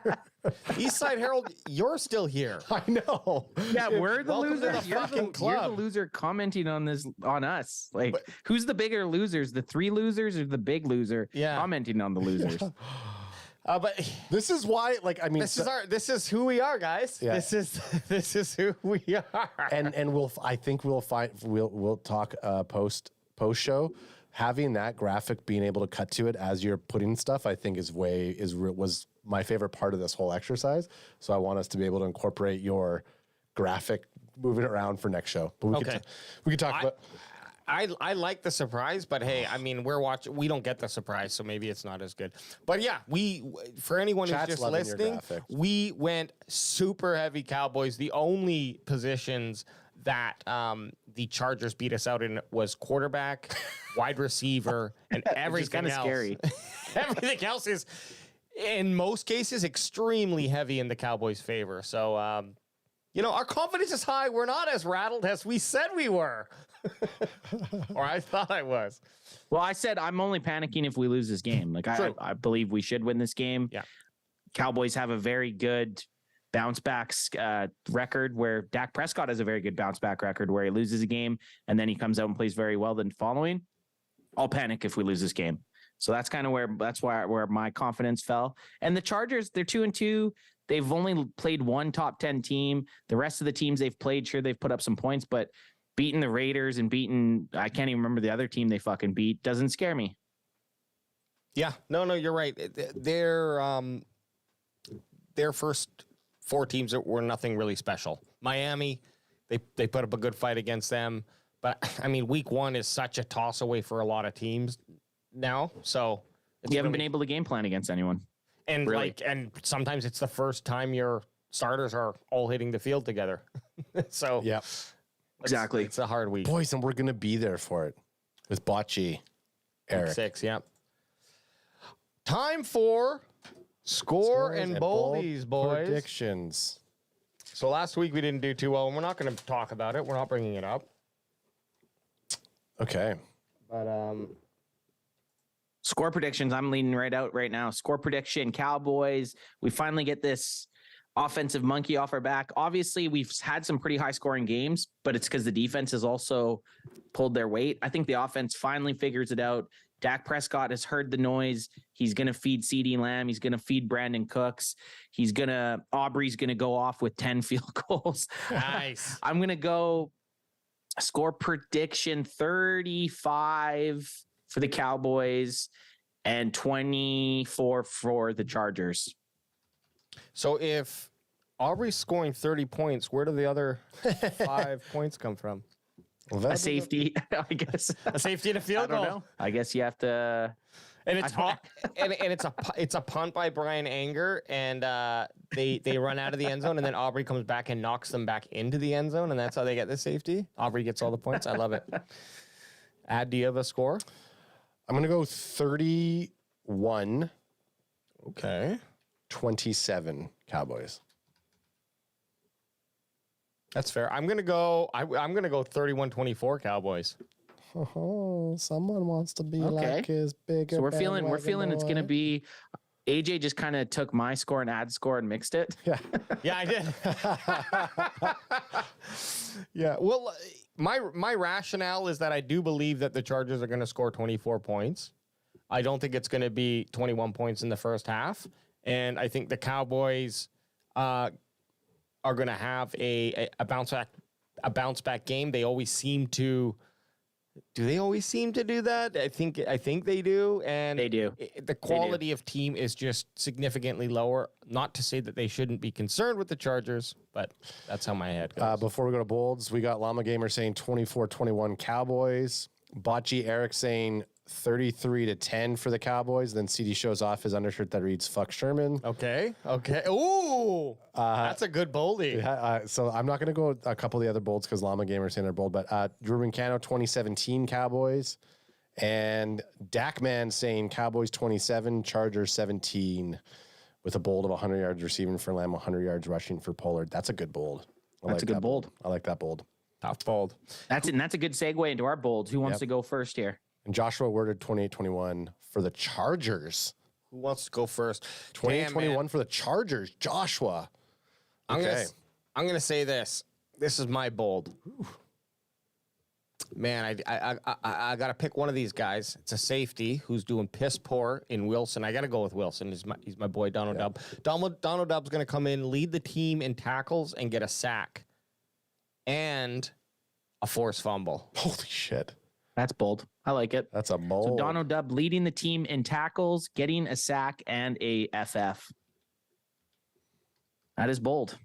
Eastside Herald, you're still here. I know. Yeah, we're the Welcome to losers. the You're fucking You're the club. loser commenting on this on us. Like, But- who's the bigger losers? The 3 losers or the big loser? Yeah. Commenting on the losers. But This is why, like, I mean, this is who we are, guys. Yeah. This is who we are. and I think we'll talk post show. Having that graphic, being able to cut to it as you're putting stuff, I think was my favorite part of this whole exercise. So I want us to be able to incorporate your graphic moving around for next show. But we could talk about. I like the surprise, but hey, I mean, we don't get the surprise, so maybe it's not as good. But yeah, for anyone who's Chat's just loving your listening, graphic. we went super heavy Cowboys. The only positions that the Chargers beat us out in was quarterback, wide receiver, and everything kinda else. scary. Everything else is, in most cases, extremely heavy in the Cowboys' favor. So, our confidence is high. We're not as rattled as we said we were. Or I thought I was. Well, I said I'm only panicking if we lose this game. Like, I believe we should win this game. Yeah. Cowboys have a very good bounce back record where Dak Prescott has a very good bounce back record where he loses a game and then he comes out and plays very well the following. I'll panic if we lose this game. So that's kind of where my confidence fell. And the Chargers, they're 2-2. They've only played one top 10 team. The rest of the teams they've played, sure, they've put up some points, but beating the Raiders and I can't even remember the other team they fucking beat, doesn't scare me. Yeah, no, you're right. Their first 4 teams that were nothing really special. Miami, they put up a good fight against them, but I mean, week 1 is such a toss away for a lot of teams now. So You haven't been able to game plan against anyone. and really. and sometimes it's the first time your starters are all hitting the field together. So Yeah, Exactly. it's a hard week. boys, and we're gonna be there for it with Bocce, Eric. 6, yeah. Time for score and boldies, boys. predictions. So last week we didn't do too well, and we're not going to talk about it. We're not bringing it up. Okay. But Score predictions. I'm leading right now. Score prediction, Cowboys. We finally get this offensive monkey off our back. Obviously, we've had some pretty high scoring games, but it's because the defense has also pulled their weight. I think the offense finally figures it out. Dak Prescott has heard the noise. He's going to feed CeeDee Lamb. He's going to feed Brandon Cooks. Aubrey's going to go off with 10 field goals. nice. I'm going to go score prediction 35 for the Cowboys and 24 for the Chargers. So if Aubrey's scoring 30 points, where do the other 5 points come from? A safety, I guess. A safety and a field I don't goal. know. I guess you have to. And it's and it's a punt by Brian Anger, and they run out of the end zone, and then Aubrey comes back and knocks them back into the end zone, and that's how they get the safety. Aubrey gets all the points. I love it. Do you have a score? I'm gonna go 31-27 Okay. Cowboys. That's fair. I'm gonna go 31-24 Cowboys. Oh, someone wants to be Okay. like his bigger. So we're feeling bandwagon it's going to boy. be. AJ just kind of took my score and Ad's score and mixed it. Yeah. Yeah, I did. Yeah. Well, my rationale is that I do believe that the Chargers are going to score 24 points. I don't think it's going to be 21 points in the first half, and I think the Cowboys are going to have a bounce back game. They always seem to Do they always seem to do that? I think they do, and They do. The quality of team is just significantly lower. Not to say that they shouldn't be concerned with the Chargers, but that's how my head goes. Before we go to Bolds, we got Llama Gamer saying 24-21 Cowboys. Botchy Eric saying 33-10 for the Cowboys. Then CD shows off his undershirt that reads "Fuck Sherman." Okay. Ooh, that's a good boldie. So I'm not going to go a couple of the other bolds because Llama Gamer's saying they're bold, but Drew Cano 2017 Cowboys, and Dakman saying Cowboys 27, Chargers 17, with a bold of 100 yards receiving for Lamb, 100 yards rushing for Pollard. That's a good bold. That's a good bold. I like that bold. Tough bold. That's a good segue into our bolds. Who wants to go first here? And Joshua worded 28-21 for the Chargers. Who wants to go first? 28-21 for the Chargers. Joshua. I'm gonna say this. This is my bold. Man, I gotta pick one of these guys. It's a safety who's doing piss poor in Wilson. I gotta go with Wilson. He's my boy Donald Dubb. Donald Dubb's gonna come in, lead the team in tackles, and get a sack and a forced fumble. Holy shit. That's bold. I like it. That's a bold. So Donald Dubb leading the team in tackles, getting a sack, and a FF. That is bold.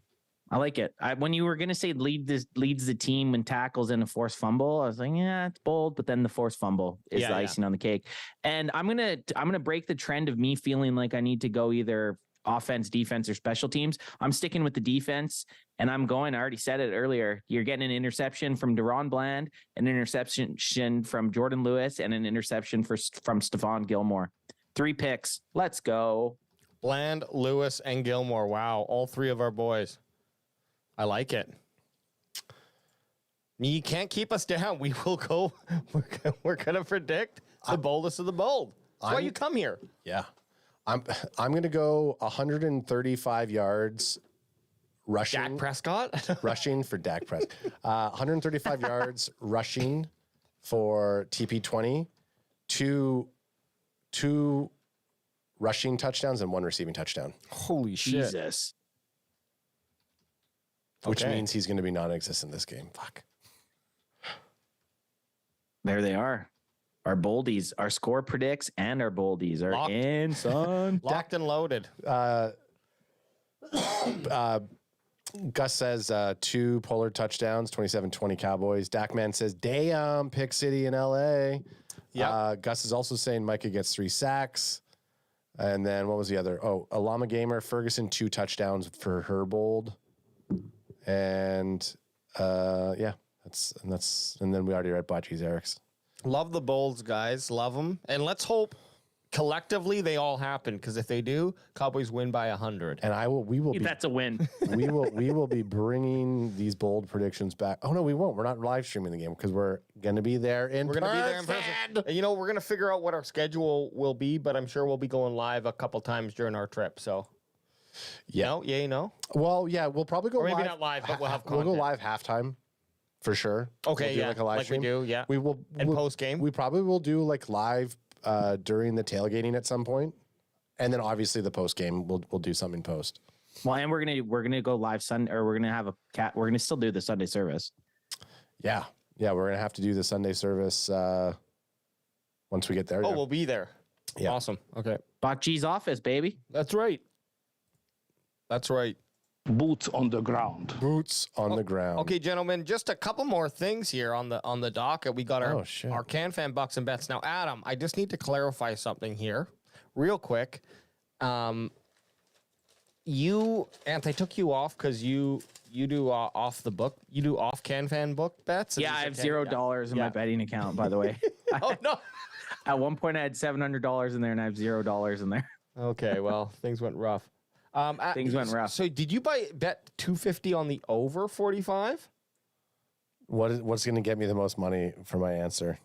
I like it. When you were gonna say leads the team in tackles and a forced fumble, I was like, yeah, it's bold. But then the forced fumble is the icing on the cake. And I'm gonna break the trend of me feeling like I need to go either offense, defense, or special teams. I'm sticking with the defense, and I already said it earlier. You're getting an interception from Deron Bland, an interception from Jordan Lewis, and an interception from Stephon Gilmore. 3 picks. Let's go. Bland, Lewis, and Gilmore. Wow, all 3 of our boys. I like it. You can't keep us down. We will go. We're gonna predict the boldest of the bold. That's why you come here. Yeah. I'm going to go 135 yards rushing. Dak Prescott? Rushing for Dak Prescott. 135 yards rushing for TP20. Two rushing touchdowns and 1 receiving touchdown. Holy shit. Jesus. Which means he's going to be non-existent this game. Fuck. There they are. Our boldies, our score predicts, and our boldies are Locked. in, son. Locked and loaded. Gus says 2 Pollard touchdowns, 27-20 Cowboys. Dakman says, damn, Pick City in LA. Yeah. Gus is also saying Micah gets 3 sacks. And then what was the other? Oh, Alama Gamer, Ferguson, 2 touchdowns for her bold. And and then we already read Botchy's Eric's. Love the bolds, guys. Love them. And let's hope collectively they all happen, because if they do, Cowboys win by 100. And we will be That's a win. we will be bringing these bold predictions back. Oh no, we won't. We're not live streaming the game because we're going to be there in person. We're going to be there in person. And, we're going to figure out what our schedule will be, but I'm sure we'll be going live a couple times during our trip. So, yeah. Well, yeah, we'll probably go or maybe live. not live, but we'll have content. We'll go live halftime for sure. Okay, we'll do like a live stream. we do, yeah. We will. And post game. We probably will do like live during the tailgating at some point, and then obviously the post game we'll do something post. Well, and we're gonna go live Sunday, or we're gonna have we're gonna still do the Sunday service. Yeah, we're gonna have to do the Sunday service once we get there. Oh, yeah. we'll be there. Yeah. Awesome. Okay. Botchy's office, baby. That's right. Boots on the ground. Boots on the ground. Okay, gentlemen, just a couple more things here on the docket. We got our CanFan Bucks and Bets. Now, Adam, I just need to clarify something here real quick. I took you off because you do off the book. You do off CanFan book bets? Yeah, I have $0 in my betting account, by the way. Oh, no. At one point, I had $700 in there, and I have $0 in there. Okay, well, things went rough. Things went rough. So did you bet $250 on the over 45? What's going to get me the most money for my answer?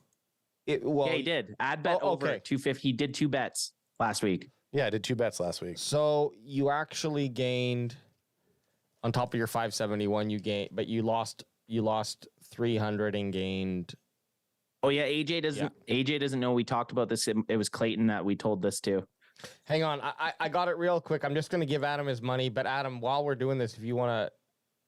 Yeah, he did. Ad bet over at 250. He did 2 bets last week. Yeah, I did 2 bets last week. So you actually gained on top of your 571. You lost 300 and gained. Oh yeah, AJ doesn't know we talked about this. It was Clayton that we told this to. Hang on, I got it real quick. I'm just going to give Adam his money. But Adam, while we're doing this, if you want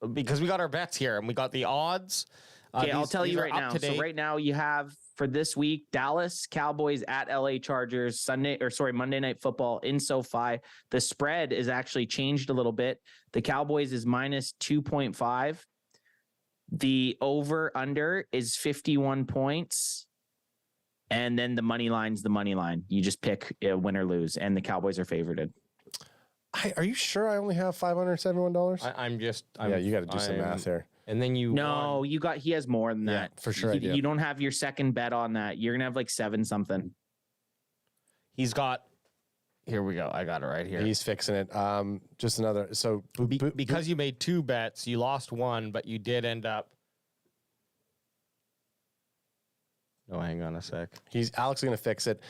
to, because we got our bets here and we got the odds. Okay, I'll tell these you are right up now. to So date. right now you have for this week Dallas Cowboys at LA Chargers Monday Night Football in SoFi. The spread is actually changed a little bit. The Cowboys is minus 2.5. The over under is 51 points. And then the money line's the money line. You just pick win or lose, and the Cowboys are favored. Are you sure I only have $571? Yeah, You got to do some math here. And then you No, he has more than that. For sure I do. You don't have your second bet on that. You're gonna have like 7 something. He's got. Here we go. I got it right here. He's fixing it. Just another. So Because you made 2 bets, you lost 1, but you did end up. Oh, hang on a sec. Alex is going to fix it.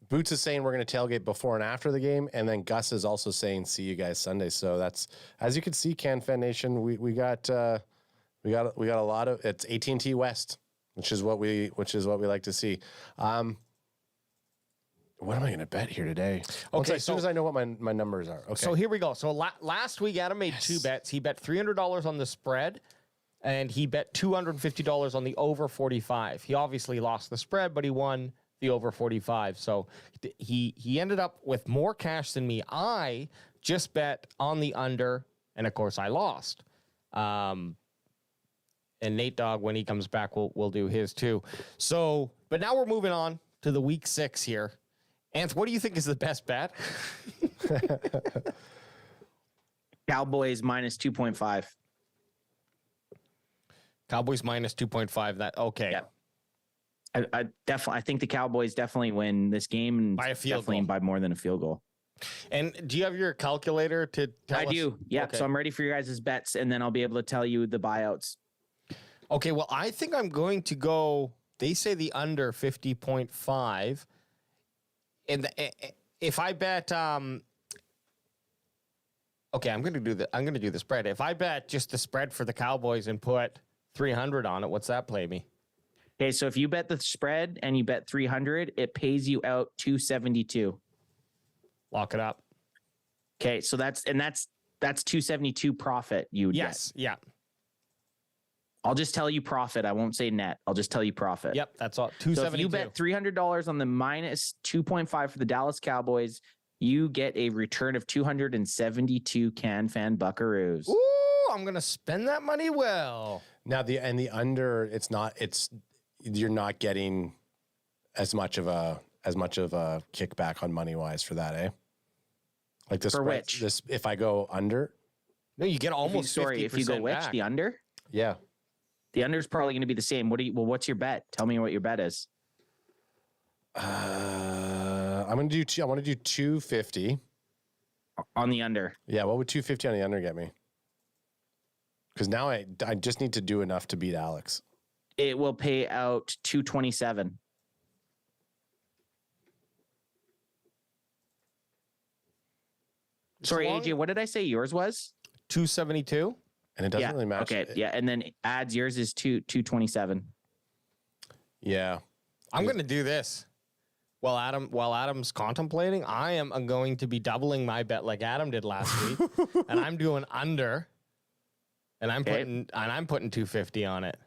Boots is saying we're going to tailgate before and after the game, and then Gus is also saying see you guys Sunday. So that's, as you can see, CanFan Nation, we got a lot of, it's AT&T West, which is what we like to see. What am I going to bet here today? Okay, as soon as I know what my numbers are. Okay. So here we go. So last week, Adam made 2 bets. He bet $300 on the spread, and he bet $250 on the over 45. He obviously lost the spread, but he won the over 45. So he ended up with more cash than me. I just bet on the under, and of course I lost. And Nate Dogg, when he comes back, will do his too. So, but now we're moving on to the week 6 here. Anth, what do you think is the best bet? Cowboys minus 2.5. Cowboys minus 2.5. That okay. Yeah. I think the Cowboys definitely win this game and by a field definitely goal. by more than a field goal. And do you have your calculator to tell us? I do. Yeah. Okay. So I'm ready for your guys' bets, and then I'll be able to tell you the buyouts. Okay. Well, I think I'm going to go. They say the under 50.5. And if I bet, okay, I'm going to do the spread. If I bet just the spread for the Cowboys and put 300 on it, what's that play me? Okay, so if you bet the spread and you bet 300, it pays you out 272. Lock it up. Okay, so that's 272 profit you would Yes, get. yeah. I'll just tell you profit. I won't say net. I'll just tell you profit. Yep, that's all. So 272. if you bet $300 on the minus 2.5 for the Dallas Cowboys, you get a return of 272 CanFan Buckaroos. Ooh, I'm going to spend that money well. Now the under, you're not getting as much of a kickback on money wise for that, eh? Like this For which? If I go under, No, you get almost 50% if you go which back. the under, yeah. the under is probably going to be the same. What's your bet? Tell me what your bet is. I want to do 250 On the under. Yeah, what would 250 on the under get me? Because now I just need to do enough to beat Alex. It will pay out 227. Sorry, AJ, what did I say yours was? 272. And it doesn't really match. Okay, yeah, and then adds yours is 227. Yeah. I'm going to do this. While Adam's contemplating, I am going to be doubling my bet like Adam did last week, and I'm doing under, and I'm putting 250 on it.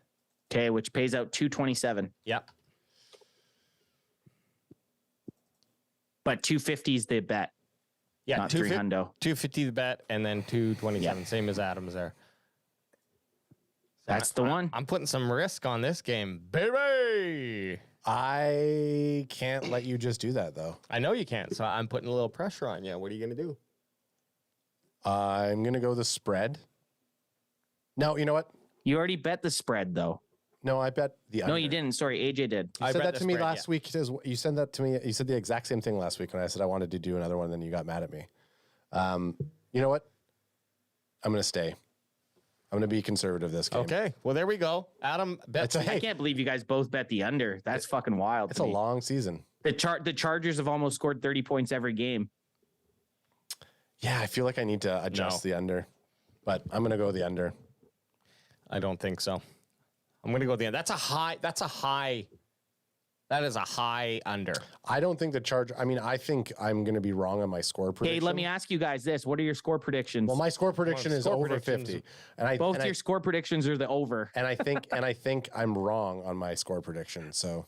Okay, which pays out 227. Yep. But 250 is the bet. Yeah, not 300. 250 the bet, and then 227, same as Adam's there. That's the one. I'm putting some risk on this game, baby. I can't let you just do that, though. I know you can't, so I'm putting a little pressure on you. What are you going to do? I'm going to go the spread. No, you know what? You already bet the spread, though. No, I bet the under. No, you didn't. Sorry, AJ did. You said that to me last week. You said that to me. You said the exact same thing last week when I said I wanted to do another one, then you got mad at me. You know what? I'm going to stay. I'm going to be conservative this game. Okay. Well, there we go. Adam bets. I can't believe you guys both bet the under. That's fucking wild. It's a long season. The Chargers have almost scored 30 points every game. Yeah, I feel like I need to adjust the under, but I'm going to go the under. I don't think so. I'm going to go the under. That's a high That is a high under. I don't think the Chargers. I mean, I think I'm going to be wrong on my score prediction. Hey, let me ask you guys this: what are your score predictions? Well, my score prediction is score over predictions. 50, and Both your score predictions are the over. and I think I'm wrong on my score prediction. So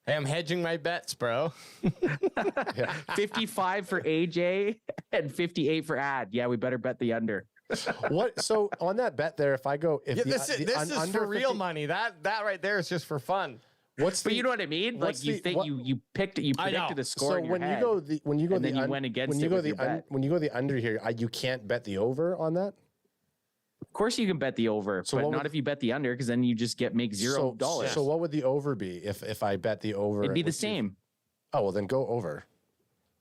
Hey, I'm hedging my bets, bro. 55 for AJ and 58 for Ad. Yeah, we better bet the under. what? So on that bet there, if I go, if Yeah, the, this the is un- under for real 50 money. That right there is just for fun. What's But the, you know what I mean? Like what's you the- think what- you predicted a score so in your when head. you go the when you go and the then you un- went against when you it go with the your un- bet. when you go the under here, you can't bet the over on that. Of course you can bet the over, So but what not would- if you bet the under, because then you just make $0. So what would the over be if I bet the over? It'd be the with you? same. Oh well, then go over.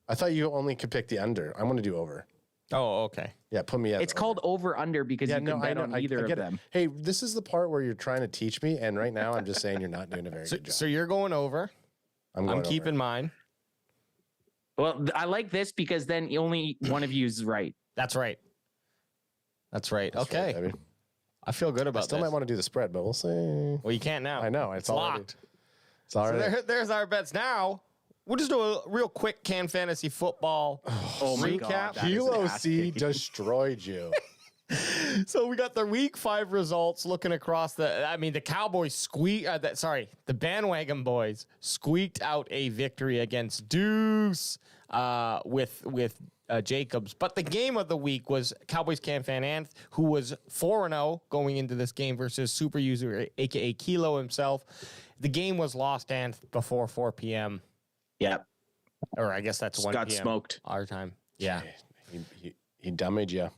I thought you only could pick the under. I'm going to do over. Oh, okay. Yeah, put me at. It's over. called over under because you no, can bet on either of get it. them. Hey, this is the part where you're trying to teach me, and right now I'm just saying you're not doing a very good job. So you're going over. I'm I'm over. keeping mine. Well, I like this because then only one of you is right. That's right. That's right. That's right, Okay. baby. I feel good I about still this. might want to do the spread, but we'll see. Well, you can't now. I know it's already, locked. It's already. So there's our bets. Now we'll just do a real quick Can Fantasy Football Oh my recap. God, that is Kilo ass C kicking. destroyed you. So we got the Week 5 results. Looking across the Cowboys the bandwagon boys squeaked out a victory against Deuce with Jacobs. But the game of the week was Cowboys Can Fan Anth, who was 4-0 going into this game versus Super User, aka Kilo himself. The game was lost, Anth, before 4 p.m. Yep. Or I guess that's 1 Got p.m. smoked. our time. Yeah. He dummied you.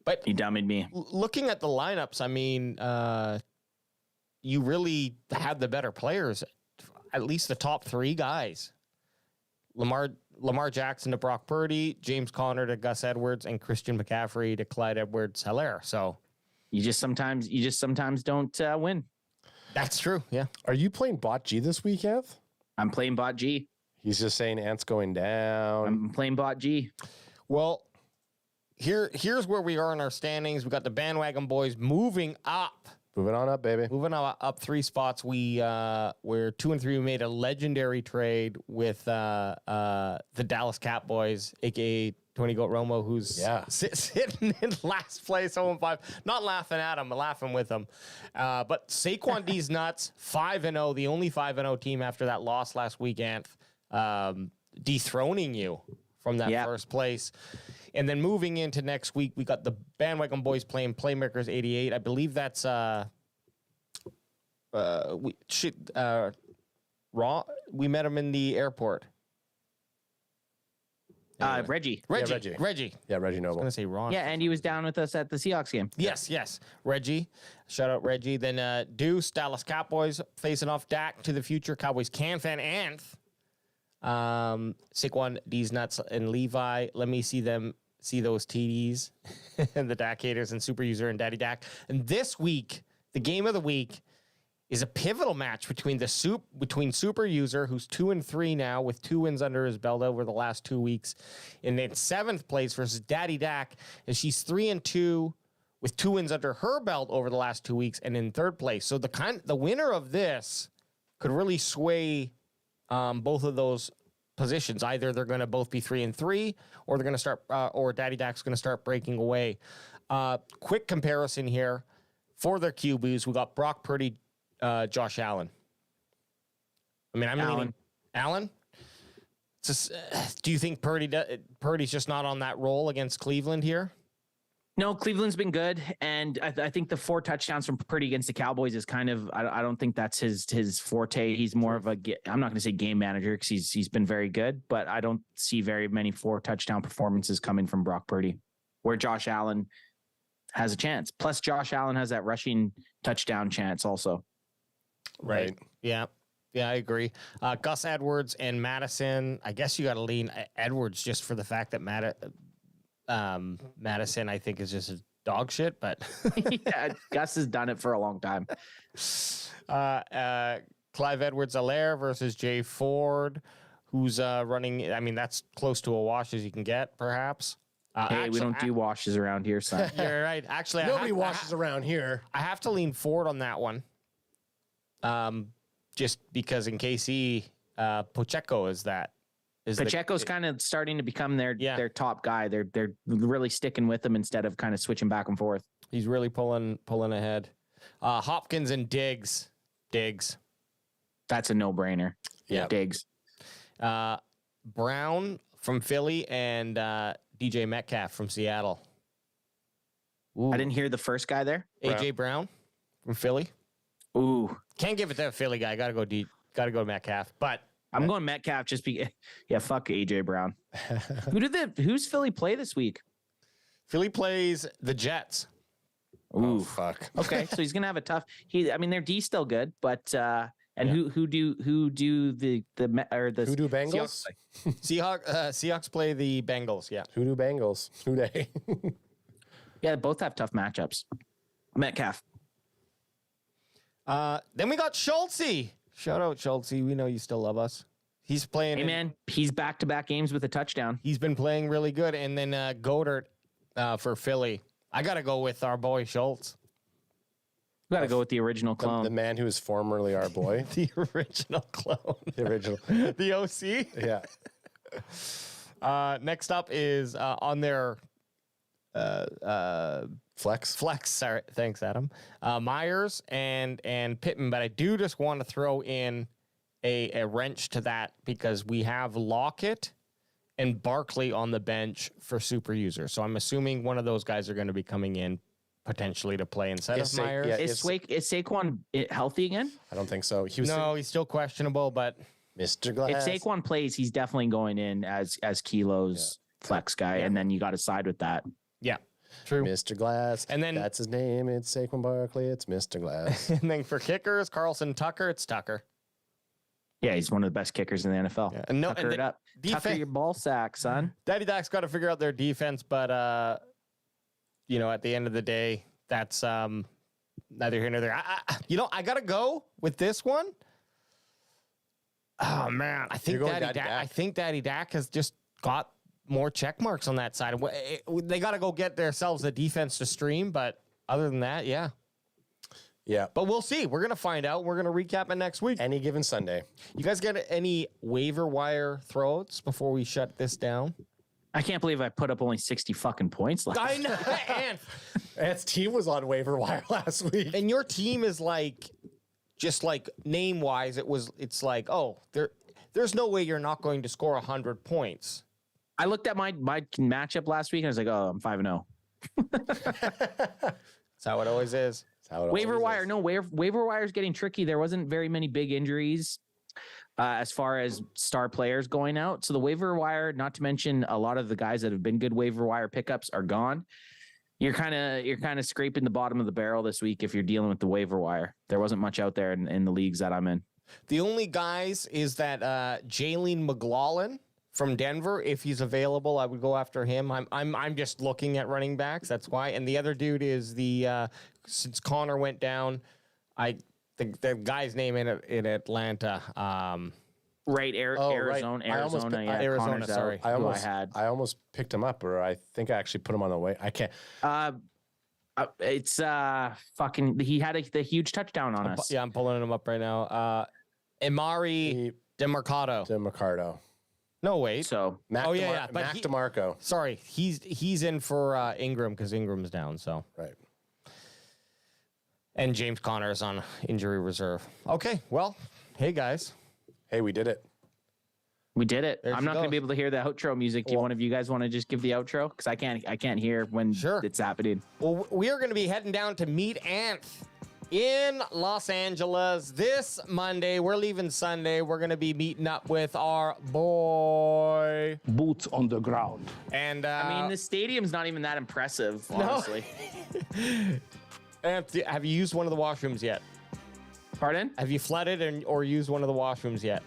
But He dummied me. looking at the lineups, I mean, you really had the better players, at least the top 3 guys. Lamar Jackson to Brock Purdy, James Conner to Gus Edwards, and Christian McCaffrey to Clyde Edwards-Helaire. So You just sometimes don't win. that's true. Yeah. Are you playing Bot G this week, Anth? I'm playing bot G. He's just saying Ant's going down. I'm playing bot G. Well, here's where we are in our standings. We got the bandwagon boys moving up. Moving on up, baby. Moving up 3 spots. We're 2-3. We made a legendary trade with the Dallas Cowboys, aka Tony Goat Romo, who's sitting in last place, 0-5. Not laughing at him, but laughing with him. But Saquon D's nuts, 5-0, the only 5-0 team after that loss last weekend, dethroning you from that first place. And then moving into next week, we got the bandwagon boys playing Playmakers 88. I believe that's we met him in the airport. Anyway. Reggie. Reggie. Yeah, Reggie I Noble. was gonna say Ron. Yeah, and he was down with us at the Seahawks game. Yes. Reggie. Shout out Reggie. Then Deuce, Dallas Cowboys facing off Dak to the future. Cowboys Can Fan Anth. Saquon D's nuts and Levi. Let me see those TDs and the Dak haters and Super User and Daddy Dak. And this week, the game of the week is a pivotal match between Super User, who's 2-3 now with 2 wins under his belt over the last 2 weeks, and in 7th place versus Daddy Dak, and she's 3-2 with 2 wins under her belt over the last 2 weeks, and in 3rd place. So the winner of this could really sway both of those positions. Either they're going to both be 3-3, or they're going to start, or Daddy Dak's going to start breaking away. Quick comparison here for their QBs. We got Brock Purdy, Josh Allen. I mean, I'm leaning Allen. Just, do you think Purdy's just not on that roll against Cleveland here? No, Cleveland's been good, and I think the 4 touchdowns from Purdy against the Cowboys is kind of I don't think that's his forte. He's more of I'm not going to say game manager because he's been very good, but I don't see very many 4 touchdown performances coming from Brock Purdy, where Josh Allen has a chance. Plus, Josh Allen has that rushing touchdown chance also. Right. Yeah, I agree. Gus Edwards and Madison. I guess you got to lean Edwards just for the fact that Madison, I think, is just a dog shit, but Yeah, Gus has done it for a long time. Clive Edwards-Helaire versus Jay Ford, who's running. I mean, that's close to a wash as you can get, perhaps. Hey, we don't do washes around here, son. You're right. Actually, Nobody washes around here. I have to lean Ford on that one. just because in KC, Pacheco is that. Pacheco's kind of starting to become their top guy. They're really sticking with him instead of kind of switching back and forth. He's really pulling ahead. Hopkins and Diggs. That's a no-brainer. Yeah. Diggs. Brown from Philly and DJ Metcalf from Seattle. Ooh. I didn't hear the first guy there. AJ Brown from Philly. Ooh. Can't give it to a Philly guy. Gotta go Metcalf. But I'm going Metcalf just fuck AJ Brown. Who's Philly play this week? Philly plays the Jets. Ooh, fuck. Okay, so he's gonna have a tough. Their D's still good, but who do the Bengals? Seahawks play the Bengals. Yeah. Who do Bengals? Who they? Yeah, both have tough matchups. Metcalf. Then we got Schultze. Shout out Schultze. We know you still love us. He's playing. Hey man, he's back-to-back games with a touchdown. He's been playing really good. And then Goddard for Philly. I got to go with our boy Schultz. We got to go with the original clone. The man who was formerly our boy. The original clone. The original. The OC. Yeah. Next up is on their Flex. Sorry. Thanks, Adam. Myers and Pittman. But I do just want to throw in a wrench to that because we have Lockett and Barkley on the bench for super users. So I'm assuming one of those guys are going to be coming in potentially to play instead of Myers. Yeah, is Saquon healthy again? I don't think so. He's still questionable, but Mr. Glass. If Saquon plays, he's definitely going in as Kilo's flex guy, and then you got to side with that. Yeah, true. Mr. Glass. And then that's his name. It's Saquon Barkley. It's Mr. Glass. And then for kickers, Carlson Tucker. It's Tucker. Yeah, he's one of the best kickers in the NFL. Yeah. And Tucker it up. Tucker your ball sack, son. Daddy Dak's got to figure out their defense, but at the end of the day, that's neither here nor there. I got to go with this one. Oh man, I think Daddy Dak has just got more check marks on that side. They got to go get themselves a defense to stream, but other than that, yeah. Yeah. But we'll see. We're going to find out. We're going to recap it next week. Any given Sunday. You guys get any waiver wire throwouts before we shut this down? I can't believe I put up only 60 fucking points last I know. Ant's team was on waiver wire last week. And your team is just name-wise, it's like, oh, there's no way you're not going to score 100 points. I looked at my matchup last week and I was like, oh, I'm 5-0. That's how it always is. Waiver wire, no, waiver wire is getting tricky. There wasn't very many big injuries as far as star players going out. So the waiver wire, not to mention a lot of the guys that have been good waiver wire pickups are gone. You're kind of scraping the bottom of the barrel this week if you're dealing with the waiver wire. There wasn't much out there in the leagues that I'm in. The only guys is that Jalen McLaughlin from Denver. If he's available, I would go after him. I'm just looking at running backs. That's why. And the other dude is since Connor went down, the guy's name in Atlanta. Right, Arizona. Arizona. Sorry, I almost picked him up, or I think I actually put him on the way. I can't. It's fucking. He had the huge touchdown on us. Yeah, I'm pulling him up right now. Amari DeMarcado. No, wait. So Mac DeMarco. Sorry, he's in for Ingram because Ingram's down. So right. And James Conner is on injury reserve. Okay, well, hey guys. Hey, we did it. We did it. I'm not going to be able to hear the outro music. Do one of you guys want to just give the outro? Because I can't hear when it's happening. Well, we are going to be heading down to meet Anth in Los Angeles this Monday. We're leaving Sunday. We're going to be meeting up with our boy Boots on the ground. And I mean, the stadium's not even that impressive, honestly. Anth, have you used one of the washrooms yet? Pardon? Have you flooded or used one of the washrooms yet?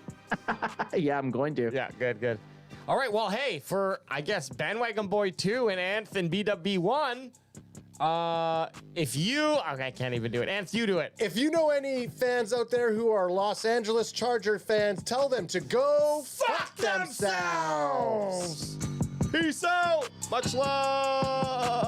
Yeah, I'm going to. Yeah, good. All right, well, hey, for, I guess, Bandwagon Boy 2 and Anth and BWB1, I can't even do it. Anth, you do it. If you know any fans out there who are Los Angeles Charger fans, tell them to go fuck themselves. Peace out. Much love.